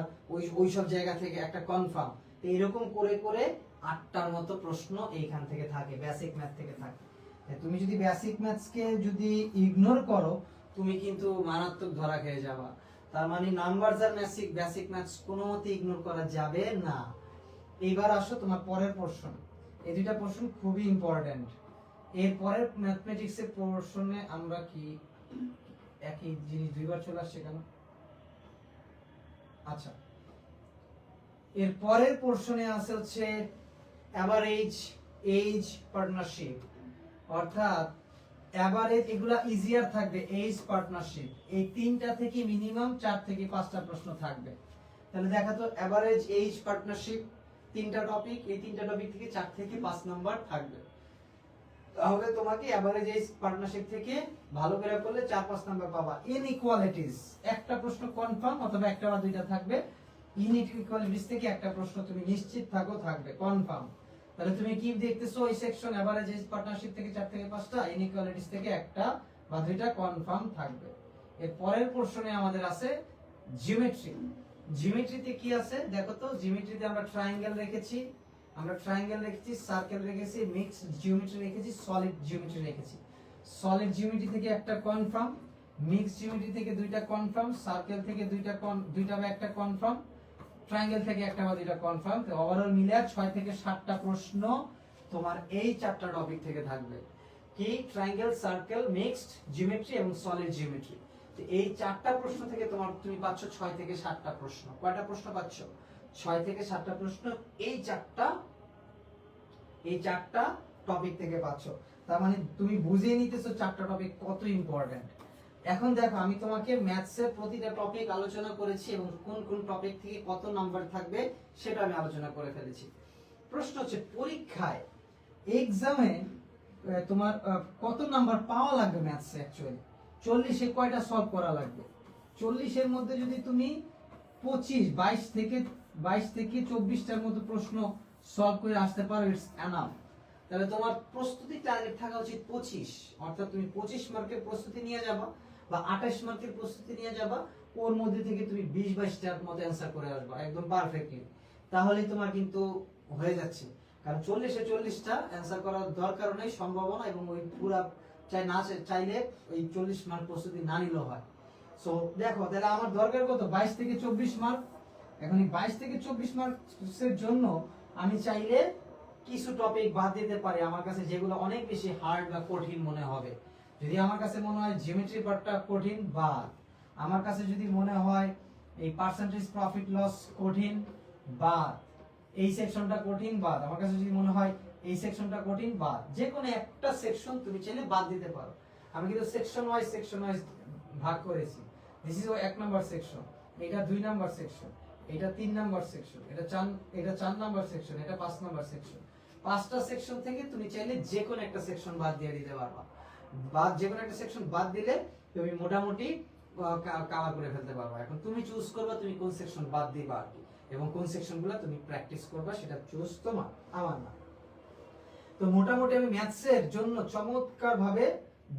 ওই সব জায়গা থেকে একটা কনফার্ম। তো এরকম করে করে 8টার মতো প্রশ্ন এইখান থেকে থাকে, বেসিক ম্যাথ থেকে থাকে। তুমি যদি বেসিক ম্যাথসকে যদি ইগনোর করো তুমি কিন্তু মারাত্মক ধরা খেয়ে যাবা। তার মানে নাম্বারস আর বেসিক ম্যাথস কোনো মতে ইগনোর করা যাবে না। এইবার আসো তোমার পরের পোরশন। এই দুইটা পোরশন খুবই ইম্পর্টেন্ট। এর পরের ম্যাথমেটিক্সের পোরশনে আমরা কি একই জিনিস দুইবার চলে আসছে কেন? আচ্ছা, এর পরের পোরশনে আছে হচ্ছে এভারেজ, এজ, পার্টনারশিপ। অর্থাৎ এভারেজ, এগুলা ইজিয়ার থাকবে, এজ, পার্টনারশিপ, এই তিনটা থেকে মিনিমাম 4 থেকে 5টা প্রশ্ন থাকবে। তাহলে দেখা তো এভারেজ, এজ, পার্টনারশিপ, তিনটা টপিক, এই তিনটা টপিক থেকে 4 থেকে 5 নাম্বার থাকবে। তাহলে তোমাকে এভারেজ, এজ, পার্টনারশিপ থেকে ভালো করে করলে 4-5 নাম্বার পাবা। ইনইকুয়ালিটিস, একটা প্রশ্ন কনফার্ম অথবা একটা বা দুইটা থাকবে। ইনইকুয়ালিটিস থেকে একটা প্রশ্ন তুমি নিশ্চিত থাকো থাকবে, কনফার্ম। তাহলে তুমি কি দেখতেছো, এই সেকশন এভারেজ, এজ, পার্টনারশিপ থেকে 4 থেকে 5টা, ইনইকুয়ালিটিস থেকে একটা বা দুইটা কনফার্ম থাকবে। এর পরের পোরশনে আমাদের আছে জিওমেট্রি। জিওমেট্রিতে কি আছে দেখো তো। জিওমেট্রিতে আমরা ট্রায়াঙ্গেল রেখেছি, সার্কেল রেখেছি, মিক্সড জিওমেট্রি রেখেছি, সলিড জিওমেট্রি রেখেছি। সলিড জিওমেট্রি থেকে একটা কনফার্ম, মিক্সড জিওমেট্রি থেকে দুইটা কনফার্ম, সার্কেল থেকে দুইটা বা একটা কনফার্ম, ট্রায়াঙ্গেল থেকে একটা বা দুইটা কনফার্ম। তো ওভারঅল মিলে 6 থেকে 7টা প্রশ্ন তোমার এই 4টা টপিক থেকে থাকবে। কি? ট্রায়াঙ্গেল, সার্কেল, মিক্সড জিওমেট্রি এবং সলিড জিওমেট্রি। তো এই 4টা প্রশ্ন থেকে তুমি পাচ্ছ 6 থেকে 7টা প্রশ্ন। কয়টা প্রশ্ন পাচ্ছ? 6 থেকে 7টা প্রশ্ন এই চারটা টপিক থেকে পাচ্ছ। তার মানে তুমি বুঝিয়ে নিতেছো 4টা টপিক কত ইম্পর্টেন্ট। এখন দেখো আমি তোমাকে ম্যাথসের প্রতিটা টপিক আলোচনা করেছি এবং কোন কোন টপিক থেকে কত নাম্বার থাকবে সেটা আমি আলোচনা করে ফেলেছি। প্রশ্ন হচ্ছে পরীক্ষায় এক্সামে তোমার কত নাম্বার পাওয়া লাগবে ম্যাথসে অ্যাকচুয়ালি 40-এ কয়টা সলভ করা লাগবে? 40-এর মধ্যে যদি তুমি 22 থেকে 24টার মতো প্রশ্ন সলভ করে আসতে পারো, ইটস এনাফ। তাহলে তোমার প্রস্তুতি টার্গেট থাকা উচিত 25, অর্থাৎ তুমি 25 মার্কের প্রস্তুতি নিয়ে যাবা বা 28 মার্কের প্রস্তুতি নিয়ে যাবা, ওর মধ্যে থেকে তুমি 20-22টার মতো অ্যান্সার করে আসবা একদম পারফেক্টলি। তাহলেই তোমার কিন্তু হয়ে যাচ্ছে, কারণ 40-এ 40টা অ্যান্সার করার দরকার নেই, সম্ভাবনা এবং ওই পুরা চাইলে ওই 40 মার্ক প্রস্তুতি না নিলেও হয়। সো দেখো তাহলে আমার দরকার কত? 22 থেকে 24 মার্ক। এখন এই 22 থেকে 24 মার্কসের জন্য আমি চাইলে কিছু টপিক বাদ দিতে পারি আমার কাছে যেগুলো অনেক বেশি হার্ড বা কঠিন মনে হবে। যদি আমার কাছে মনে হয় জিওমেট্রি পার্টটা কঠিন, বাদ। আমার কাছে যদি মনে হয় এই পার্সেন্টেজ প্রফিট লস কঠিন, বাদ। এই সেকশনটা কঠিন, বাদ। আমার কাছে যদি মনে হয় এই সেকশনটা কঠিন, বাদ। যে কোনো একটা সেকশন তুমি চাইলে বাদ দিতে পারো। আমি কিন্তু সেকশন ওয়াইজ ভাগ করেছি। দিস ইজ 1 নাম্বার সেকশন, এটা 2 নাম্বার সেকশন, এটা 3 নাম্বার সেকশন, এটা 4 নাম্বার সেকশন, এটা 5 নাম্বার সেকশন। 5টা সেকশন থেকে তুমি চাইলে যে কোনো একটা সেকশন বাদ দিয়ে দিতে পারবা। যে কোনো একটা সেকশন বাদ দিলে তুমি মোটামুটি কভার করে ফেলতে পারবা। এখন তুমি চুজ করবা তুমি কোন সেকশন বাদ দিবা আর কি, এবং কোন সেকশনগুলো তুমি প্র্যাকটিস করবা, সেটা চুজ তোমার, আমার না। তো মোটামুটি আমি ম্যাথসের জন্য চমৎকার ভাবে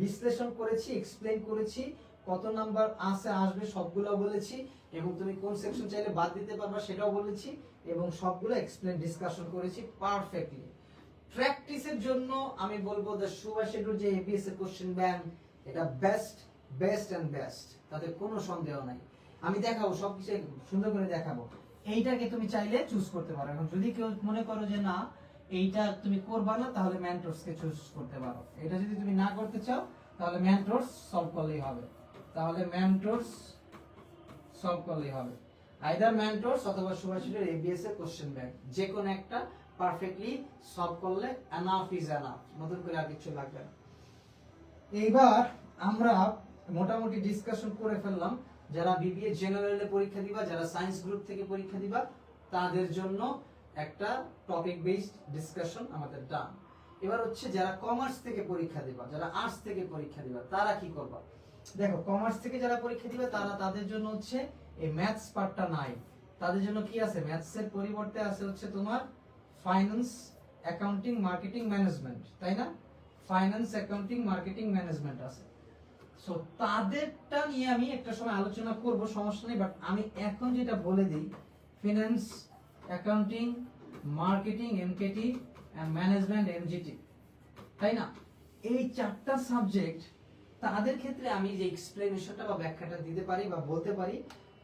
বিশ্লেষণ করেছি, এক্সপ্লেইন করেছি, কত নাম্বার আসবে সবগুলো বলেছি, এবং তুমি কোন সেকশন চাইলে বাদ দিতে পারবা সেটাও বলেছি, এবং সবগুলো এক্সপ্লেইন ডিসকাশন করেছি পারফেক্টলি। প্র্যাকটিসের জন্য আমি বলবো দ্য সুভাষেডুর যে এবিএস এর কোশ্চেন ব্যাংক, এটা বেস্ট এন্ড বেস্ট, তাতে কোনো সন্দেহ নাই। আমি দেখাবো সবকিছু সুন্দর করে দেখাবো। এইটাকে তুমি চাইলে চুজ করতে পারো। এখন যদি কেউ মনে করো যে না এইটা তুমি করবা না, তাহলে ম্যান্টরসকে চুজ করতে পারো। এটা যদি তুমি না করতে চাও তাহলে ম্যান্টরস সলভ করলেই হবে। আইদার ম্যান্টরস অথবা সুভাষিসের এবিএস এর কোশ্চেন ব্যাংক, যে কোনো একটা পারফেক্টলি সলভ করলে এনাফ ইজ এনাফ, নতুন করে আর কিছু লাগবে না। এইবার আমরা মোটামুটি ডিসকাশন করে ফেললাম। যারা বিবিএ জেনারেলে পরীক্ষা দিবা, যারা সায়েন্স গ্রুপ থেকে পরীক্ষা দিবা, তাদের জন্য একটা টপিক বেসড ডিসকাশন আমাদের ডান। এবার হচ্ছে যারা কমার্স থেকে পরীক্ষা দিবা, যারা আর্টস থেকে পরীক্ষা দিবা, তারা কি করবা? দেখো কমার্স থেকে যারা পরীক্ষা দিবে তাদের জন্য হচ্ছে এই ম্যাথস পার্টটা নাই। তাদের জন্য কি আছে? ম্যাথসের পরিবর্তে আছে হচ্ছে তোমার ফাইন্যান্স, অ্যাকাউন্টিং, মার্কেটিং, ম্যানেজমেন্ট, তাই না? ফাইন্যান্স, অ্যাকাউন্টিং, মার্কেটিং, ম্যানেজমেন্ট আছে। সো তাদেরটা নিয়ে আমি একটা সময় আলোচনা করব, সমস্যা নেই। বাট আমি এখন যেটা বলে দিই, finance, accounting, marketing MKT, and management MGT, তাই না? এই 4টা সাবজেক্ট তাদের ক্ষেত্রে আমি যে এক্সপ্লেনেশনটা বা ব্যাখ্যাটা দিতে পারি বা বলতে পারি,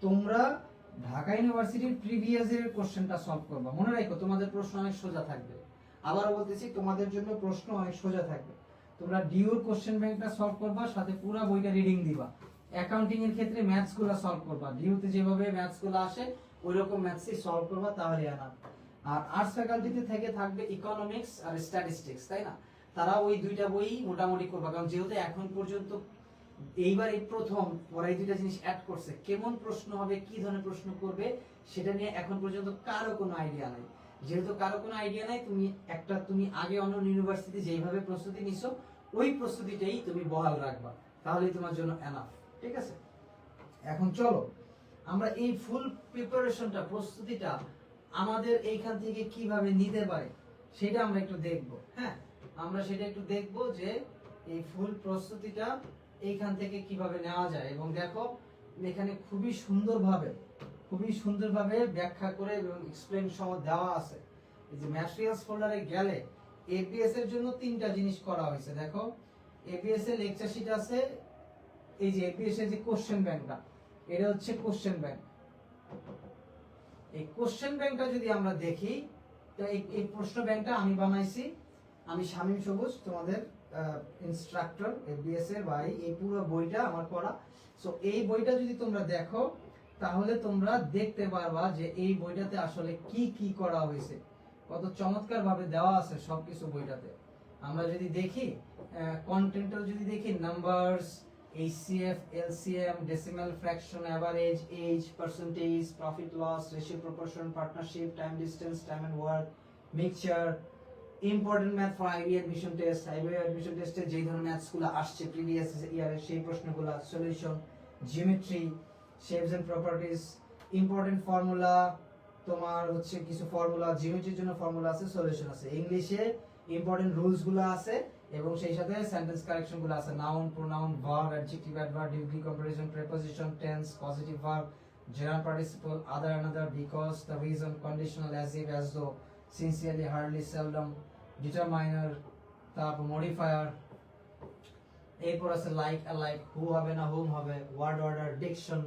তোমরা ঢাকা ইউনিভার্সিটির প্রিভিয়াস এর কোশ্চেনটা সলভ করবা। মনে রাখো তোমাদের প্রশ্ন অনেক সোজা থাকবে। আবারও বলতেছি, তোমাদের জন্য প্রশ্ন অনেক সোজা থাকবে। তোমরা ডিউর কোশ্চেন ব্যাংকটা সলভ করবা, সাথে পুরো বইটা রিডিং দিবা। অ্যাকাউন্টিং এর ক্ষেত্রে ম্যাথস গুলো সলভ করবা, ডিউতে যেভাবে ম্যাথস গুলো আসে ওইরকম ম্যাথসই সলভ করবা, তাহলে আনার। আর আর্টস ফ্যাকাল্টিতে থেকে থাকবে ইকোনমিক্স আর স্ট্যাটিস্টিক্স, তাই না? তারা ওই দুইটা বই মোটামুটি করবা, কারণ যেহেতু এখন পর্যন্ত এইবার এই প্রথম ওরা এই দুইটা জিনিস অ্যাড করছে, কেমন প্রশ্ন হবে, কি ধরনের প্রশ্ন করবে, সেটা নিয়ে এখন পর্যন্ত কারো কোনো আইডিয়া নাই। যেহেতু কারো কোনো আইডিয়া নাই, তুমি আগে অন্য ইউনিভার্সিটি যেইভাবে প্রস্তুতি নিছো ওই প্রস্তুতিটাই তুমি বহাল রাখবা, তাহলেই তোমার জন্য এনাফ। ঠিক আছে? এখন চলো আমরা এই ফুল প্রিপারেশনটা, প্রস্তুতিটা আমাদের এইখান থেকে কিভাবে নিতে পারে সেটা আমরা একটু দেখব। হ্যাঁ, আমরা সেটা একটু দেখব যে এই ফুল প্রস্তুতিটা এইখান থেকে কিভাবে নেওয়া যায়। এবং দেখো এখানে খুবই সুন্দরভাবে ব্যাখ্যা করে এবং এক্সপ্লেন সহ দেওয়া আছে। এই যে ম্যাটেরিয়ালস ফোল্ডারে গেলে এবিএস এর জন্য 3টা জিনিস করা হয়েছে। দেখো এবিএস এর লেকচার শিট আছে, এই যে এবিএস এর যে কোশ্চেন ব্যাংকটা, এটা হচ্ছে কোশ্চেন ব্যাংক। এই কোশ্চেন ব্যাংকটা যদি আমরা দেখি, তো এই প্রশ্ন ব্যাংকটা আমি বানাইছি, আমি শামীম সবুজ, তোমাদের ইনস্ট্রাক্টর এবিএস এর ভাই। এই পুরো বইটা আমার পড়া। সো এই বইটা যদি তোমরা দেখো তাহলে তোমরা দেখতে পারবা যে এই বইটাতে আসলে কি কি করা হয়েছে, কত চমৎকার ভাবে দেওয়া আছে সবকিছু বইটাতে। আমরা যদি দেখি কন্টেন্টটা, যদি দেখি numbers, HCF, LCM, decimal fraction, average, age, percentage, profit loss, ratio proportion, partnership, time distance, time and work, mixture, important math for IB admission test. IB admission টেস্টে যেই ধরনের ম্যাথসগুলো আসছে প্রিভিয়াস ইয়ারের সেই প্রশ্নগুলো, solution, geometry, shapes and properties, important formula, তোমার হচ্ছে কিছু ফর্মুলা, জিওমেট্রির জন্য ফর্মুলা আছে, সলিউশন আছে। ইংলিশে ইম্পর্টেন্ট রুলস গুলো আছে এবং সেই সাথে সেন্টেন্স কারেকশন গুলো আছে। Noun, pronoun, verb, adjective, adverb, degree, comparison, preposition, tense, positive verb, general participle, other, another, because, the reason, conditional, as if, as though, sincerely, hardly, seldom, determiner, তারপর modifier, এরপর আছে লাইক, অ্যালাইক, হু হবে না whom হবে, word order, diction,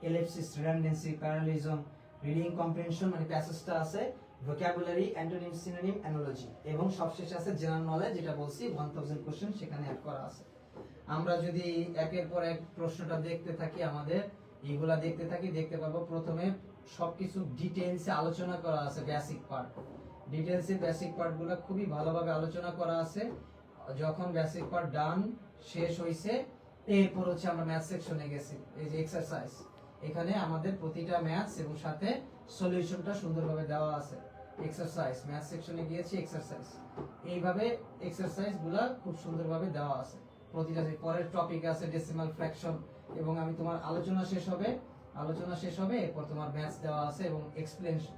ellipsis, redundancy, parallelism, reading comprehension মানে প্যাসেজটা আছে, vocabulary, antonym, synonym, analogy এবং সবশেষে আছে জেনারেল নলেজ, যেটা বলছি 1000 কোশ্চেন সেখানে অ্যাড করা আছে। আমরা যদি একের পর এক প্রশ্নটা দেখতে থাকি, আমাদের এইগুলা দেখতে থাকি, দেখতে পাবো প্রথমে সবকিছু ডিটেইলসে আলোচনা করা আছে। বেসিক পার্ট, ডিটেইলসে বেসিক পার্টগুলো খুবই ভালোভাবে আলোচনা করা আছে। যখন বেসিক পার্ট ডান শেষ হইছে, এরপর হচ্ছে আমরা ম্যাথ সেকশনে গেছি। এই যে এক্সারসাইজ, এখানে আমাদের প্রতিটা ম্যাথস এবং সাথে সলিউশনটা সুন্দরভাবে দেওয়া আছে। এক্সারসাইজ, ম্যাথ সেকশনে গিয়েছি, এক্সারসাইজ, এইভাবে এক্সারসাইজগুলো খুব সুন্দরভাবে দেওয়া আছে প্রতিটা। যে পরের টপিক আছে ডেসিমাল ফ্র্যাকশন, এবং আমি তোমার আলোচনা শেষ হবে এরপর তোমার ম্যাথস দেওয়া আছে এবং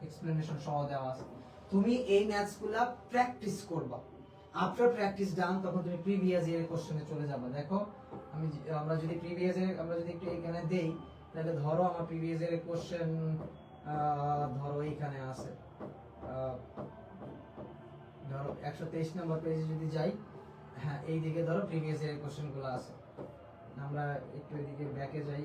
এক্সপ্লেনেশন সহ দেওয়া আছে। তুমি এই ম্যাথসগুলা প্র্যাকটিস করবা। আফটার প্র্যাকটিস ডান তখন তুমি প্রিভিয়াস ইয়ারের কোশ্চেনে চলে যাবে। দেখো আমরা যদি একটু এখানে দেই, তাহলে ধরো আমার প্রিভিয়াস ইয়ারের কোশ্চেন ধরো এখানে আছে, ধরো 123 নম্বর পেজে যদি যাই, হ্যাঁ এই দিকে ধরো প্রিভিয়াস ইয়ারের কোশ্চেনগুলো আছে। আমরা একটু এদিকে ব্যাকে যাই,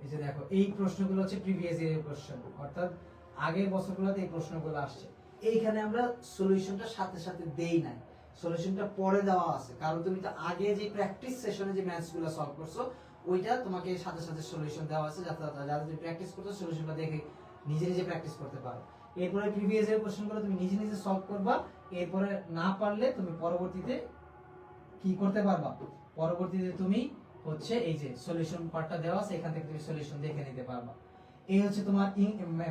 এই যে দেখো এই প্রশ্নগুলো হচ্ছে প্রিভিয়াস ইয়ারের কোশ্চেন, অর্থাৎ আগের বছরগুলোতে এই প্রশ্নগুলো আসছে। এইখানে আমরা সলিউশনটা সাথে সাথে দেই নাই, সলিউশনটা পরে দেওয়া আছে, কারণ তুমি তো আগে যে প্র্যাকটিস সেশনে যে ম্যাথসগুলো সলভ করছো ওইটা তোমাকে সাথে সাথে সলিউশন দেওয়া আছে, যাতে তুমি প্র্যাকটিস করছো সলিউশনটা দেখে নিজে নিজে প্র্যাকটিস করতে পারো। এরপরে প্রিভিয়াস ইয়ারের কোশ্চেনগুলো তুমি নিজে নিজে সলভ করবা। এরপরে না পারলে তুমি পরবর্তীতে কি করতে পারবা, পরবর্তীতে তুমি হচ্ছে এই যে সলিউশন পার্টটা দেওয়া আছে, এখান থেকে তুমি সলিউশন দেখে নিতে পারবা। এই হচ্ছে তোমার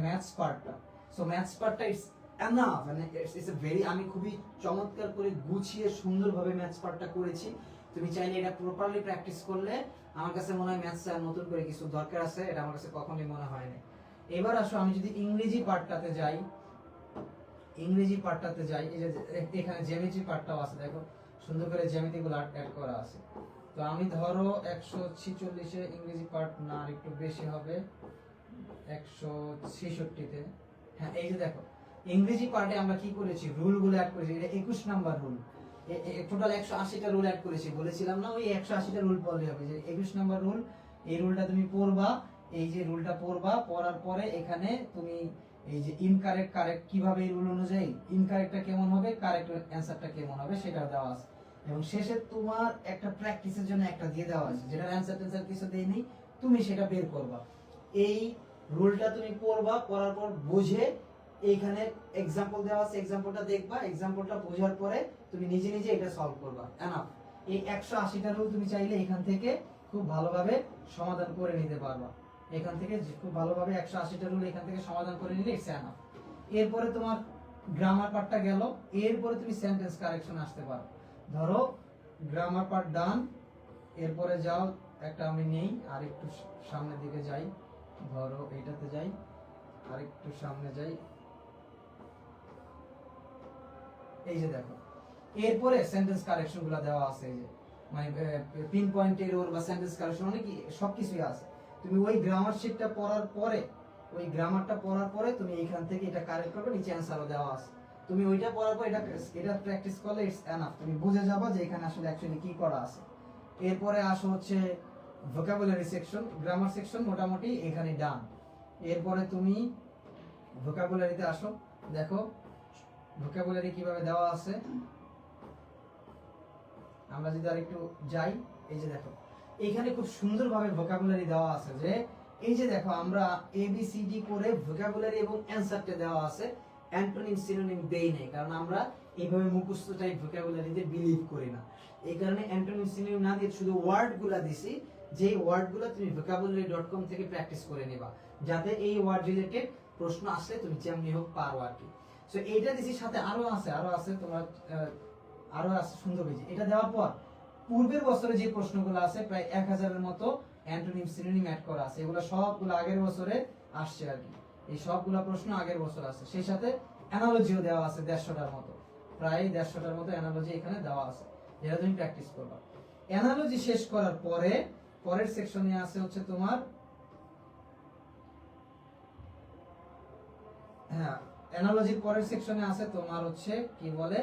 ম্যাথস পার্টটা। সো ম্যাথস পার্টটা ইটস এনাফ, মানে ইটস এ ভেরি, আমি খুবই চমৎকার করে গুছিয়ে সুন্দরভাবে ম্যাথস পার্টটা করেছি। তুমি চাইলে এটা প্রপারলি প্র্যাকটিস করলে, আমার কাছে মনে হয় ম্যাথস আর নতুন করে কিছু দরকার আছে, এটা আমার কাছে কখনোই মনে হয় না। এবার আসো আমি যদি ইংরেজি পার্টটাতে যাই, এই যে এখানে জ্যামিতি পার্টটাও আছে, দেখো সুন্দর করে জ্যামিতিগুলো অ্যাড করা আছে। তো আমি ধরো 146 এ ইংরেজি পার্ট না, আর একটু বেশি হবে 166-তে। হ্যাঁ এই যে দেখো ইংরেজি পার্টে আমরা কি করেছি, রুলগুলো অ্যাড করেছি। এটা 21 নাম্বার রুল, টোটাল 180টা রুল অ্যাড করেছি, বলেছিলাম না ওই 180টা রুল পড়লে হবে। যে 21 নাম্বার রুল, এই রুলটা তুমি পড়বা, এই যে রুলটা পড়বা, পড়ার পরে এখানে তুমি এই যে ইনকারেক্ট কারেক্ট কিভাবে এই রুল অনুযায়ী ইনকারেক্টটা কেমন হবে, কারেক্ট অ্যানসারটা কেমন হবে সেটা দেওয়া আছে। এবং শেষে তোমার একটা প্র্যাকটিসের জন্য একটা দিয়ে দেওয়া আছে, যেটা অ্যানসার টেনসার কিছু দেয়নি, তুমি সেটা বের করবা। এই রুলটা তুমি পড়বা, পড়ার পর বুঝে এইখানে এক্সাম্পল দেওয়া আছে, এক্সাম্পলটা দেখবা, এক্সাম্পলটা বোঝার পরে তুমি নিজে নিজে এটা সলভ করবা। এনাফ। এই 180টা রুল তুমি চাইলে এখান থেকে খুব ভালোভাবে সমাধান করে নিতে পারবা। এখান থেকে খুব ভালোভাবে 180টা রুল এখান থেকে সমাধান করে নিলে ইটস এনাফ। এরপরে তোমার গ্রামার পার্টটা গেল, এরপরে তুমি সেন্টেন্স কারেকশন আসতে পারো। ধরো গ্রামার পার্ট ডান, এরপরে যাও একটা আমি নেই, আর একটু সামনের দিকে যাই, ধরো এইটাতে যাই, আর একটু সামনে যাই, এই যে দেখো এরপরে সেন্টেন্স কারেকশন গুলো দেওয়া আছে। এই যে মানে পিন পয়েন্ট এরর বা সেন্টেন্স কারেকশন অনেক সবকিছুই আছে। তুমি ওই গ্রামার শিটটা পড়ার পরে, ওই গ্রামারটা পড়ার পরে তুমি এইখান থেকে এটা কারেক্ট করবে, নিচে অ্যানসারও দেওয়া আছে। তুমি ওইটা পড়ার পর এটা প্র্যাকটিস করলে ইটস এনাফ, তুমি বুঝে যাবে যে এখানে আসলে অ্যাকচুয়ালি কি করা আছে। এরপরে আসো হচ্ছে ভোকাবুলারি সেকশন, গ্রামার সেকশন মোটামুটি এখানে ডান। এরপরে তুমি ভোকাবুলারিতে আসো, দেখো ভোকাবুলারি কিভাবে দেওয়া আছে। আমরা যদি আরেকটু যাই, এই যে দেখো এখানে খুব সুন্দরভাবে ভোকাবুলারি দেওয়া আছে। যে এই যে দেখো আমরা ABCD করে ভোকাবুলারি এবং অ্যানসারটা দেওয়া আছে, অ্যান্টোনিম সিনোনিম দেই নাই, কারণ আমরা এইভাবে মুখস্থ টাইপ ভোকাবুলারিতে বিলিভ করি না। এই কারণে অ্যান্টোনিম সিনোনিম না দিয়ে শুধু ওয়ার্ডগুলা দিছি, যেই ওয়ার্ডগুলো তুমি vocabulary.com থেকে প্র্যাকটিস করে নেবা, যাতে এই ওয়ার্ড রিলেটেড প্রশ্ন আসলে তুমি যেমনি হোক পারো আর কি। সো এইটা দিছি, সাথে আরো আছে তোমার আরো আছে সুন্দর হয়েছে। এটা দেওয়ার পর পূর্বের বছরে যে প্রশ্নগুলো আছে প্রায় 1000-এর মতো অ্যান্টোনিম সিনোনিম অ্যাড করা আছে, এগুলো সবগুলো আগের বছরে আসছে আর কি। এই সবগুলা প্রশ্ন আগের বছর আছে, সেই সাথে অ্যানালজিও দেওয়া আছে 150টার মতো, প্রায় 150টার মতো অ্যানালজি এখানে দেওয়া আছে, যেটা তুমি প্র্যাকটিস করবা। অ্যানালজি শেষ করার পরে পরের সেকশনে আছে হচ্ছে তোমার হ্যাঁ, অ্যানালজির পরের সেকশনে আছে তোমার হচ্ছে কি বলে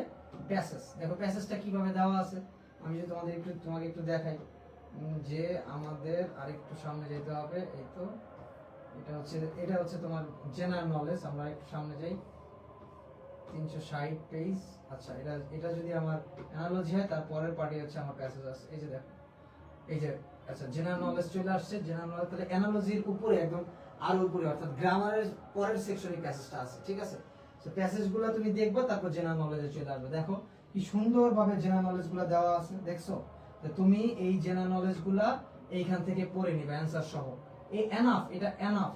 প্যাসেজ। দেখো প্যাসেজটা কিভাবে দেওয়া আছে, আমি যদি তোমাকে একটু দেখাই, যে আমাদের আরেকটু সামনে যেতে হবে। এই তো এটা হচ্ছে তোমার জেনারেল নলেজ। আমরা একটু সামনে যাই, 360 পেজ। আচ্ছা, এটা যদি আমার অ্যানালজি হয়, তার পরের পার্টি হচ্ছে আমার প্যাসেজ আছে। এই যে দেখো, এই যে আচ্ছা জেনারেল নলেজ চলে আসছে। জেনারেল নলেজ তাহলে অ্যানালজির উপরে একদম আরো উপরে, অর্থাৎ গ্রামারের পরের সেকশনে প্যাসেজটা আছে, ঠিক আছে। তো প্যাসেজগুলো তুমি দেখবা, তারপর জেনারেল নলেজে চলে আসবে। দেখো কি সুন্দরভাবে জেনারেল নলেজগুলো দেওয়া আছে, দেখছো? তো তুমি এই জেনারেল নলেজগুলা এইখান থেকে পড়ে নিবে অ্যানসার সহ। এই এনাফ, এটা এনাফ।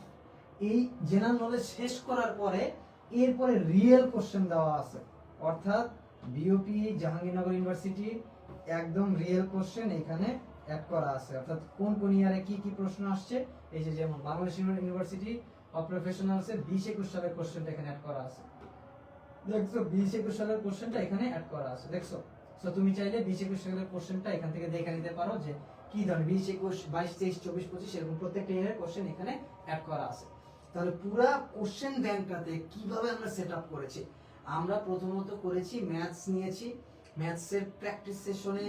এই জেনারেল নলেজ শেষ করার পরে এরপরে রিয়েল কোশ্চেন দেওয়া আছে, অর্থাৎ বিওপি জাহাঙ্গীরনগর ইউনিভার্সিটি একদম রিয়েল কোশ্চেন এখানে অ্যাড করা আছে, অর্থাৎ কোন কোন ইয়ারে কি কি প্রশ্ন আসছে। এই যে যেমন বাংলাদেশ ইউনিভার্সিটি অফ প্রফেশনালস এর 20-21 সালের কোশ্চেনটা এখানে অ্যাড করা আছে, দেখছো? 20-21 সালের কোশ্চেনটা এখানে অ্যাড করা আছে, দেখছো? সো তুমি চাইলে 20-21 সালের কোশ্চেনটা এখান থেকে দেখে নিতে পারো, যে কি ধরনের 20-21, 22, 23, 24, 25 এরকম প্রত্যেকটা ইয়ারের কোশ্চেন এখানে অ্যাড করা আছে। তাহলে পুরা কোশ্চেন ব্যাংকটাতে কিভাবে আমরা সেটআপ করেছি, আমরা প্রথমত করেছি ম্যাথস নিয়েছি। ম্যাথসের প্র্যাকটিস সেশনে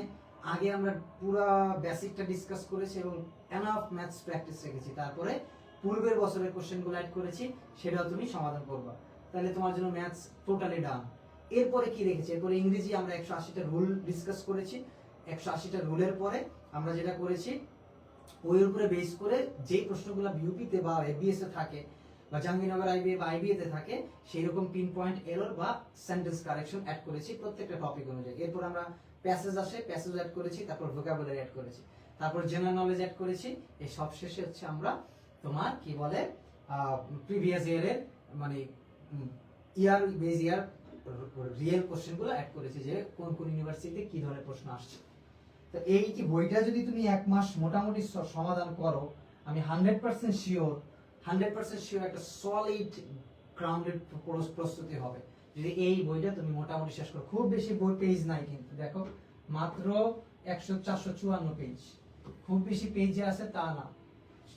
আগে আমরা পুরা বেসিকটা ডিসকাস করেছি এবং এনাফ ম্যাথস প্র্যাকটিস রেখেছি। তারপরে পূর্বের বছরের কোশ্চেনগুলো অ্যাড করেছি, সেটাও তুমি সমাধান করবা। তাহলে তোমার জন্য ম্যাথস টোটালি ডান। এরপরে কি রেখেছি, এরপরে ইংরেজি আমরা 180টা রুল ডিসকাস করেছি। 180টা রুলের পরে আমরা যেটা করেছি, ওই উপরে বেস করে যেই প্রশ্নগুলো বিউপিতে বা এবিএস এ থাকে বা জাহাঙ্গীরনগর আইবিএ বা আইবিএ তে থাকে, সেই রকম পিন পয়েন্ট এরর বা সেন্টেন্স কারেকশন অ্যাড করেছি প্রত্যেকটা টপিক অনুযায়ী। এরপর আমরা প্যাসেজ আসে, প্যাসেজ অ্যাড করেছি, তারপর ভোকাবুলারি অ্যাড করেছি, তারপর জেনারেল নলেজ অ্যাড করেছি। এই সব শেষে হচ্ছে আমরা তোমার কি বলে প্রিভিয়াস ইয়ারের মানে ইয়ার বেজ ইয়ার রিয়েল কোশ্চেনগুলো অ্যাড করেছি, যে কোন কোন ইউনিভার্সিটিতে কি ধরনের প্রশ্ন আসছে। তো এই কি বইটা যদি তুমি 1 মাস মোটামুটি সমাধান করো, আমি 100% শিওর একটা সলিড গ্রাউন্ডেড প্রস্তুতি হবে যদি এই বইটা তুমি মোটামুটি শেষ করো। খুব বেশি বই পেজ নাই, কিন্তু দেখো মাত্র 454 পেজ, খুব বেশি পেজে আছে তা না,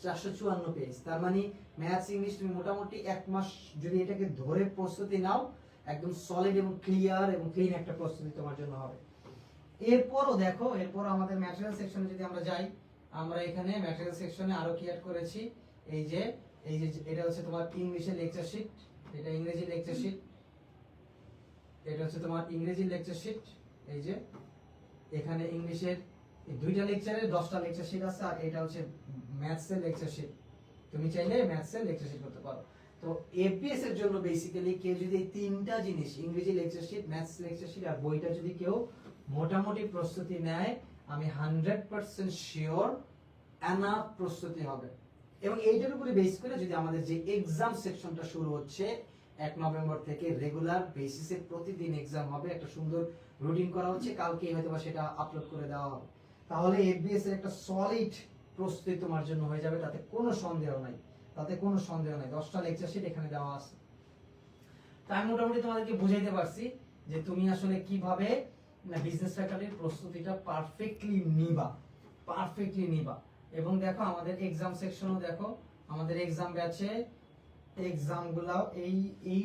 454 পেজ। তার মানে ম্যাথস ইংলিশ তুমি মোটামুটি 1 মাস যদি এটাকে ধরে প্রস্তুতি নাও, একদম সলিড এবং ক্লিয়ার এবং ক্লিন একটা প্রস্তুতি তোমার জন্য হবে। এরপরও দেখো, এরপর আমাদের ম্যাটেরিয়াল সেকশনে যদি আমরা যাই, আমরা এখানে ম্যাটেরিয়াল সেকশনে আরো কি অ্যাড করেছি, এই যে এটা হচ্ছে তোমার ইংলিশের লেকচার শিট, এটা ইংরেজি লেকচার শিট, এটা হচ্ছে তোমার ইংরেজি লেকচার শিট। এই যে এখানে ইংলিশের এই দুইটা লেকচারে 10টা লেকচার শিট আছে, আর এটা হচ্ছে ম্যাথসের লেকচার শিট। তুমি চাইলে ম্যাথসের লেকচার শিট করতে পারো। তো এপিএস এর জন্য বেসিক্যালি কেউ যদি এই তিনটা জিনিস, ইংরেজি lecture sheet, maths lecture sheet আর বইটা যদি কেউ মোটামুটি প্রস্তুতি নেয়, আমি 100% শিওর এনাফ প্রস্তুতি হবে। এবং এইটার উপরে বেস করে যদি আমাদের যে এক্সাম সেকশনটা শুরু হচ্ছে 1 নভেম্বর থেকে, রেগুলার বেসিসে প্রতিদিন এক্সাম হবে, একটা সুন্দর রুটিন করা হচ্ছে, কালকে হয়তো বা সেটা আপলোড করে দেওয়া হবে। তাহলে এফবিএস এর একটা সলিড প্রস্তুতি তোমার জন্য হয়ে যাবে, তাতে কোনো সন্দেহ নাই, 10টা লেকচার শিট এখানে দেওয়া আছে। তাই মোটামুটি তোমাদেরকে বুঝাইতে পারছি যে তুমি আসলে কিভাবে বিজনেস ফ্যাকাল্টির প্রস্তুতিটা পারফেক্টলি নিবা। এবং দেখো আমাদের এক্সাম সেকশনও দেখো, আমাদের এক্সাম ব্যাচে এক্সামগুলাও এই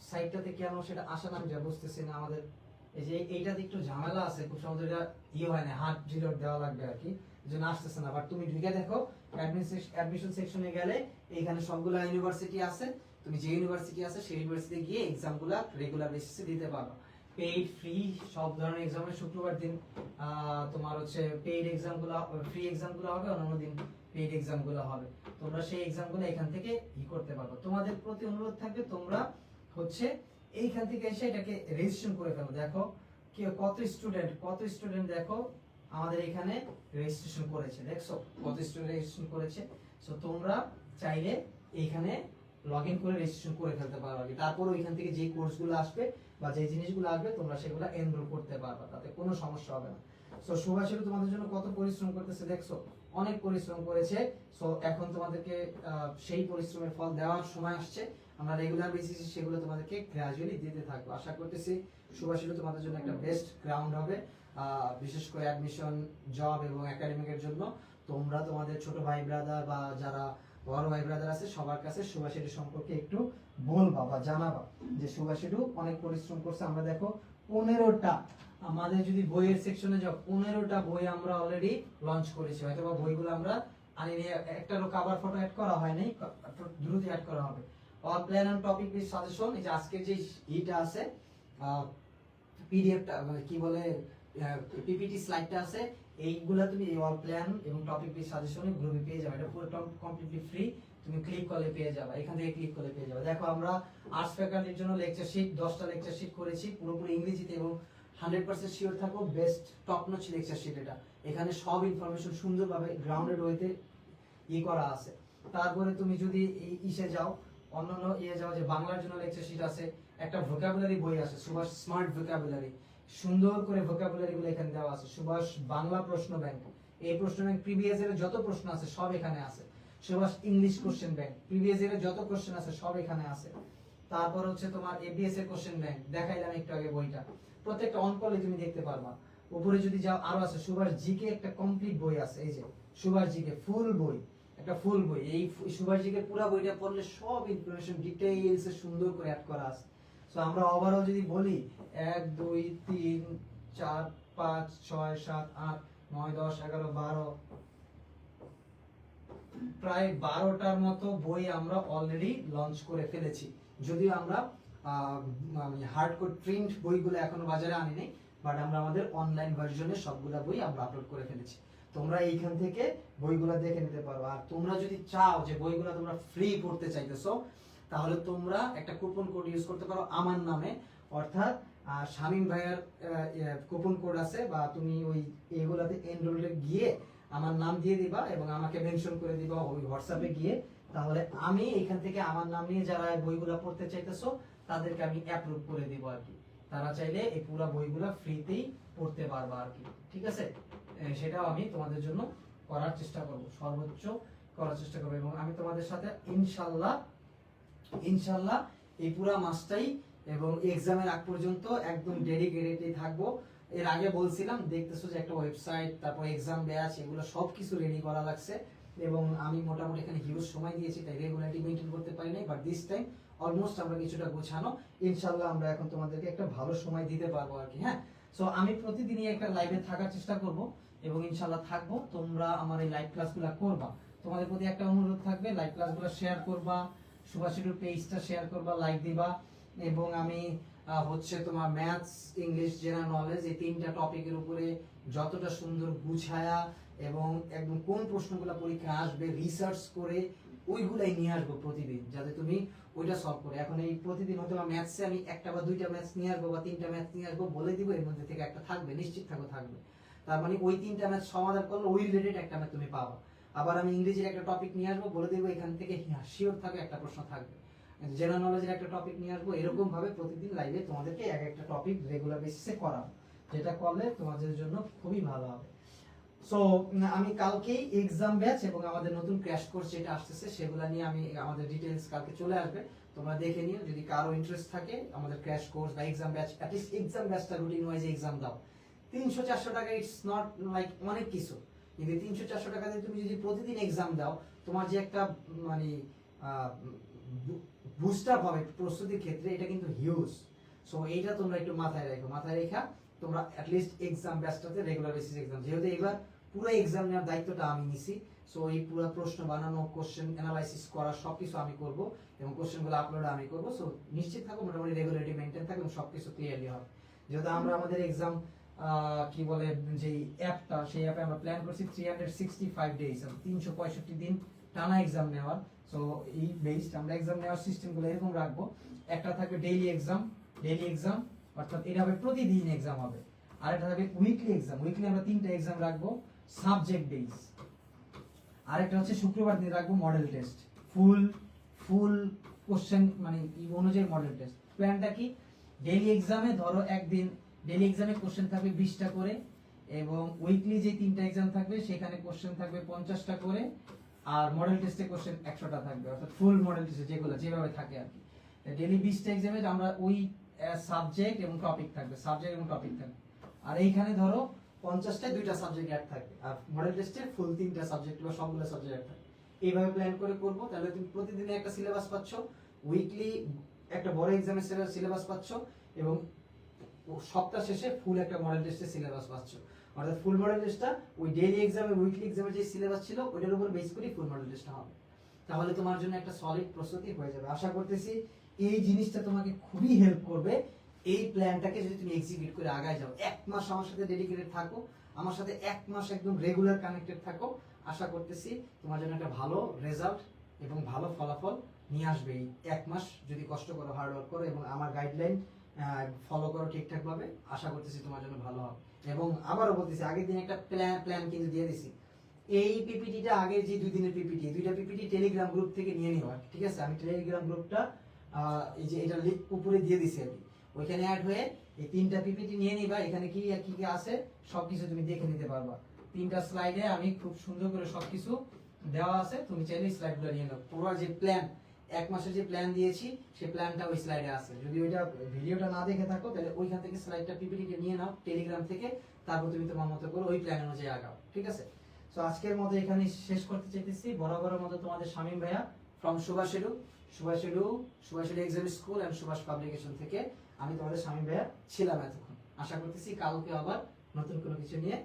সাইটটাতে কেন সেটা আসে না আমি যা বুঝতেছি না। আমাদের এই যে এইটাতে একটু ঝামেলা আছে, খুব সহজে এটা হয় না, হার্ড রিলোড দেওয়া লাগবে আর কি, এজন্য আসতেছে না। বাট তুমি ঢুকে দেখো অ্যাডমিশন সেকশনে গেলে এইখানে সবগুলা ইউনিভার্সিটি আছে, তুমি যে ইউনিভার্সিটি আছে সেই ইউনিভার্সিটি গিয়ে এক্সামগুলা রেগুলার বেসিসে দিতে পারো। পেইড ফ্রি সব ধরনের এক্সামের শুক্রবার দিন তোমার হচ্ছে পেইড এক্সামগুলো, ফ্রি এক্সামগুলো হবে, অন্যান্য দিন পেইড এক্সামগুলো হবে। তোমরা সেই এক্সামগুলো এখান থেকে করতে পারবে। তোমাদের প্রতি অনুরোধ থাকবে তোমরা হচ্ছে এইখান থেকে এসে এটাকে রেজিস্ট্রেশন করে ফেলো। দেখো কি কত স্টুডেন্ট দেখো আমাদের এখানে রেজিস্ট্রেশন করেছে, দেখছো কত স্টুডেন্ট রেজিস্ট্রেশন করেছে। সো তোমরা চাইলে এইখানে লগ ইন করে রেজিস্ট্রেশন করে ফেলতে পারো আর কি। তারপর ওইখান থেকে যে কোর্সগুলো আসবে বা যে জিনিসগুলো আসবে তোমরা সেগুলো এনরোল করতে পারবা, তাতে কোনো সমস্যা হবে না। সো সুভাষিরও তোমাদের জন্য কত পরিশ্রম করতেছে দেখছো, অনেক পরিশ্রম করেছে। সো এখন তোমাদেরকে সেই পরিশ্রমের ফল দেওয়ার সময় আসছে। আমরা রেগুলার বেসিসে সেগুলো তোমাদেরকে গ্র্যাজুয়ালি দিতে থাকবো। আশা করতেছি সুভাষিরও তোমাদের জন্য একটা বেস্ট গ্রাউন্ড হবে, বিশেষ করে অ্যাডমিশন, জব এবং একাডেমিকের জন্য। তোমরা তোমাদের ছোট ভাই ব্রাদার বা যারা বড় ভাই ব্রাদার আছে সবার কাছে সুভাষিরু সম্পর্কে একটু বলবা বা জানাবা যে সুভাষিরু অনেক পরিশ্রম করছে। আমরা দেখো 15টা, আমাদের যদি বইয়ের সেকশনে যাও 15টা বই আমরা অলরেডি লঞ্চ করেছি। হয়তো বা বইগুলো আমরা আনিনি, একটারও কভার ফটো অ্যাড করা হয় নাই, দ্রুত অ্যাড করা হবে। All plan and topic base suggestion, এই যে আজকের যে ইটা আছে পিডিএফটা কি বলে পিপিটি স্লাইডটা আছে, এইগুলা তুমি অল প্ল্যান এবং টপিক বেস সাজেশনে গ্রুপে পেয়ে যাবে। এটা পুরো কমপ্লিটলি ফ্রি, তুমি ক্লিক করলে পেয়ে যাবে, এখান থেকে ক্লিক করলে পেয়ে যাবে। দেখো আমরা আর্টস ফ্যাকাল্টির জন্য লেকচার শিট 10টা লেকচার শিট করেছি পুরোপুরি ইংরেজিতে, এবং 100% শিওর থাকো best top notch lecture sheet এটা। এখানে সব ইনফরমেশন সুন্দরভাবে গ্রাউন্ডেড ওয়েতে করা আছে। তারপরে তুমি যদি ইসে যাও, অন্যান্য যাও, যে বাংলার জন্য লেকচার শিট আছে, একটা ভোকাবুলারি বই আছে সুভাষ স্মার্ট ভোকাবুলারি, সুন্দর করে ভোকাবুলারি গুলো এখানে দেওয়া আছে। সুভাষ বাংলা প্রশ্ন ব্যাংক, এই প্রশ্ন ব্যাংক প্রিভিয়াস এর যত প্রশ্ন আছে সব এখানে আছে। Subhash English question bank, previous এর যত কোশ্চেন আছে সব এখানে আছে। তারপর হচ্ছে তোমার এবিএস এর কোশ্চেন ব্যাংক, দেখাইলাম একটু আগে বইটা, প্রত্যেকটা অন করলে তুমি দেখতে পারবা। উপরে যদি যাও আরো আছে সুভাষ জিকে, একটা কমপ্লিট বই আছে, এই যে সুভাষ জিকে ফুল বই, একটা ফুল বই। এই সুভাষ জিকে পুরো বইটা পড়লে সব ইনফরমেশন ডিটেইলস এ সুন্দর করে অ্যাড করা আছে। সো আমরা ওভারঅল যদি বলি 1 2 3 4 5 6 7 8 9 10 11 12, প্রায় 12টার মতো বই আমরা অলরেডি লঞ্চ করে ফেলেছি। যদিও আমরা হার্ড কোড প্রিন্ট বইগুলো এখনো বাজারে আনি নাই, বাট আমরা আমাদের অনলাইন ভার্সনে সবগুলা বই আমরা আপলোড করে ফেলেছি। তোমরা এইখান থেকে বইগুলো দেখে নিতে পারো। আর তোমরা যদি চাও যে বইগুলো তোমরা ফ্রি পড়তে চাইতেছো, তাহলে তোমরা একটা কুপন কোড ইউজ করতে পারো আমার নামে, অর্থাৎ শামীম ভাইয়ার কুপন কোড আছে, বা তুমি ওই এগুলাতে এনরোলে গিয়ে আমার নাম দিয়ে দিবা এবং আমাকে মেনশন করে দিবা ওই হোয়াটসঅ্যাপে গিয়ে। তাহলে আমি এখান থেকে আমার নাম নিয়ে যারা বইগুলো পড়তে চাইতেছো তাদেরকে আমি অ্যাপ্রুভ করে দিব আর কি। তারা চাইলে এই পুরো বইগুলো ফ্রিতেই পড়তে পারবা আর কি, ঠিক আছে? সেটাও আমি তোমাদের জন্য করার চেষ্টা করব, সর্বোচ্চ করার চেষ্টা করব। এবং আমি তোমাদের সাথে ইনশাল্লাহ এই পুরো মাসটাই এবং এক্সামের আগ পর্যন্ত একদম ডেডিকেটেড থাকবো। এর আগে বলছিলাম, দেখতেছো যে একটা ওয়েবসাইট, তারপর এক্সাম ব্যাচ, এগুলো সবকিছু রেডি করা লাগছে, এবং আমি মোটামুটি এখানে হিউজ সময় দিয়েছি, তাই রেগুলারিটি মেইনটেইন করতে পারি নাই। বাট দিস টাইম অলমোস্ট আমরা কিছুটা গোছানো, ইনশাআল্লাহ আমরা এখন তোমাদেরকে একটা ভালো সময় দিতে পারবো আর কি। হ্যাঁ, সো আমি প্রতিদিনই একটা লাইভে থাকার চেষ্টা করব এবং ইনশাআল্লাহ থাকবো। তোমরা আমার এই লাইভ ক্লাসগুলো করবা, তোমাদের প্রতি একটা অনুরোধ থাকবে, লাইভ ক্লাসগুলো শেয়ার করবা, সুভাষিটুর পেজটা শেয়ার করবা, লাইক দিবা। এবং আমি হচ্ছে তোমার ম্যাথস, ইংলিশ, জেনারেল নলেজ, এই 3টা টপিকের উপরে যতটা সুন্দর গুছায়া এবং একদম কোন প্রশ্নগুলো পরীক্ষা আসবে রিসার্চ করে ওইগুলাই নিয়ে আসবো প্রতিদিন, যাতে তুমি ওইটা সলভ করে। এখন এই প্রতিদিন হয়তো ম্যাথসে আমি একটা বা 2টা ম্যাথস নিয়ে আসবো বা 3টা ম্যাথস নিয়ে আসবো, বলে দিব এর মধ্যে থেকে একটা থাকবে, নিশ্চিত থাকবে। তার মানে ওই 3টা ম্যাথস সমাধান করলে ওই রিলেটেড একটা ম্যাথ তুমি পাবা। আবার আমি ইংরেজির একটা টপিক নিয়ে আসবো, বলে দিব এখান থেকে শিওর থাকবে একটা প্রশ্ন থাকবে। জেনারেল নলেজের একটা টপিক নিয়ে আসবো, এরকম ভাবে প্রতিদিন লাইভে তোমাদেরকে এক একটা টপিক রেগুলার বেসিসে করাবো, যেটা করলে তোমাদের জন্য খুবই ভালো হবে। সো আমি কালকেই এক্সাম ব্যাচ এবং আমাদের নতুন ক্র্যাশ কোর্স যেটা আসতেছে সেগুলো নিয়ে আমি আমাদের ডিটেইলস কালকে চলে আসবে, তোমরা দেখে নিও। যদি কারো ইন্টারেস্ট থাকে আমাদের ক্র্যাশ কোর্স বা exam batch, at least exam ব্যাচটা রুটিন ওয়াইজ এক্সাম দাও। 300-400 টাকা ইটস নট লাইক অনেক কিছু, কিন্তু 300-400 টাকা দিয়ে তুমি যদি প্রতিদিন এক্সাম দাও, তোমার যে একটা মানে বুস্টার হবে প্রস্তুতির ক্ষেত্রে, এটা কিন্তু হিউজ। সো এইটা তোমরা একটু মাথায় রেখা তোমরা অ্যাট লিস্ট এক্সাম ব্যাচটাতে রেগুলার বেসিস এক্সাম, যেহেতু এবার পুরো এক্সাম নেওয়ার দায়িত্বটা আমি নিছি। সো এই পুরো প্রশ্ন বানানো, কোশ্চেন অ্যানালাইসিস করা সবকিছু আমি করব এবং কোশ্চেনগুলো আপলোড আমি করব। সো নিশ্চিত থাকো মোটামুটি রেগুলারিটি মেইনটেইন থাকবে এবং সবকিছু ক্লিয়ারলি হবে। যেহেতু আমরা আমাদের এক্সাম কি বলে যে অ্যাপটা, সেই অ্যাপে আমরা প্ল্যান করছি 365 ডেজ, 365 দিন টানা এক্সাম নেওয়ার। সো এই বেসড আমরা এক্সাম নেওয়ার সিস্টেমগুলো এরকম রাখবো, একটা থাকবে ডেইলি এক্সাম, ডেইলি এক্সাম, অর্থাৎ এটা হবে প্রতিদিন এক্সাম হবে। আর এটা হবে উইকলি এক্সাম, উইকলি আমরা 3টা এক্সাম রাখবো সাবজেক্ট বেস। আর একটা হচ্ছে শুক্রবার দিন রাখবো মডেল টেস্ট, ফুল ফুল কোশ্চেন মানে এই অনুযায়ী মডেল টেস্ট। প্ল্যানটা কি, ডেইলি এক্সামে ধরো একদিন ডেইলি এক্সামে কোশ্চেন থাকবে 20টা করে, এবং উইকলি যে 3টা এক্সাম থাকবে সেখানে কোশ্চেন থাকবে 50টা করে, আর মডেল টেস্টে কোশ্চেন 100টা থাকবে, অর্থাৎ ফুল মডেল টেস্টে যেগুলো যেভাবে থাকে আর কি। ডেইলি 20টা এক্সামে আমরা ওই সাবজেক্ট এবং টপিক থাকবে, সাবজেক্ট এবং টপিক থাকবে। আর এইখানে ধরো 50টায় 2টা সাবজেক্ট অ্যাড থাকবে, আর মডেল টেস্টে ফুল 3টা সাবজেক্ট বা সবগুলো সাবজেক্ট অ্যাড থাকবে। এইভাবে প্ল্যান করে করব, তাহলে তুমি প্রতিদিনে একটা সিলেবাস পাচ্ছ, উইকলি একটা বড় এক্সামের সিলেবাস পাচ্ছ, এবং সপ্তাহ শেষে ফুল একটা মডেল টেস্টের সিলেবাস পাচ্ছ। অর্থাৎ ফুল মডেল টেস্টটা ওই ডেইলি এক্সামে উইকলি এক্সামের যে সিলেবাস ছিল ওইটার উপর বেস করে ফুল মডেল টেস্টটা হবে। তাহলে তোমার জন্য একটা সলিড প্রস্তুতি হয়ে যাবে। আশা করতেছি এই জিনিসটা তোমাকে খুবই হেল্প করবে। এই প্ল্যানটাকে যদি তুমি এক্সিকিউট করে আগায় যাও, 1 মাস আমার সাথে ডেডিকেটেড থাকো, আমার সাথে 1 মাস একদম রেগুলার কানেক্টেড থাকো, আশা করতেছি তোমার জন্য একটা ভালো রেজাল্ট এবং ভালো ফলাফল নিয়ে আসবে। এই 1 মাস যদি কষ্ট করো, হার্ড ওয়ার্ক করো এবং আমার গাইডলাইন ফলো করো ঠিকঠাক ভাবে, আশা করতেছি তোমার জন্য ভালো হবে। এবং আবারও বলতেছি, আগের দিন একটা প্ল্যান কিন্তু দিয়ে দিছি। এই পিপিটিটা আগের যে 2 দিনের পিপিটি, 2টা পিপিটি টেলিগ্রাম গ্রুপ থেকে নিয়ে নিও, ঠিক আছে? আমি টেলিগ্রাম গ্রুপটা এই যে এটা লিংক উপরে দিয়ে দিছি আমি, ওইখানে অ্যাড হয়ে এই 3টা পিপিটি নিয়ে নিবা। এখানে কি কি কি আছে সবকিছু তুমি দেখে নিতে পারবা। 3টা স্লাইডে আমি খুব সুন্দর করে সবকিছু দেওয়া আছে, তুমি চাইলে স্লাইডগুলো নিয়ে নাও। পুরো যে প্ল্যান 1 মাসের যে প্ল্যান দিয়েছি সেই প্ল্যানটা ওই স্লাইডে আছে। যদি ওইটা ভিডিওটা না দেখে থাকো তাহলে ওইখান থেকে স্লাইডটা পিপিটিকে নিয়ে নাও টেলিগ্রাম থেকে, তারপর তুমি তোমার মতো করে ওই প্ল্যান অনুযায়ী আগাও, ঠিক আছে? সো আজকের মতো এখানে শেষ করতে চাইতেছি। বরাবরের মতো তোমাদের শামীম ভাইয়া from Subhash exam school and Subhash publication থেকে আমি তোমাদের শামীম ভাইয়া ছিলাম এতক্ষণ। আশা করতেছি কালকে আবার নতুন কোনো কিছু নিয়ে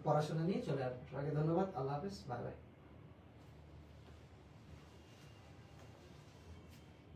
পড়াশোনা নিয়ে চলে আসবো। সবাইকে ধন্যবাদ, আল্লাহ হাফেজ, বাই বাই।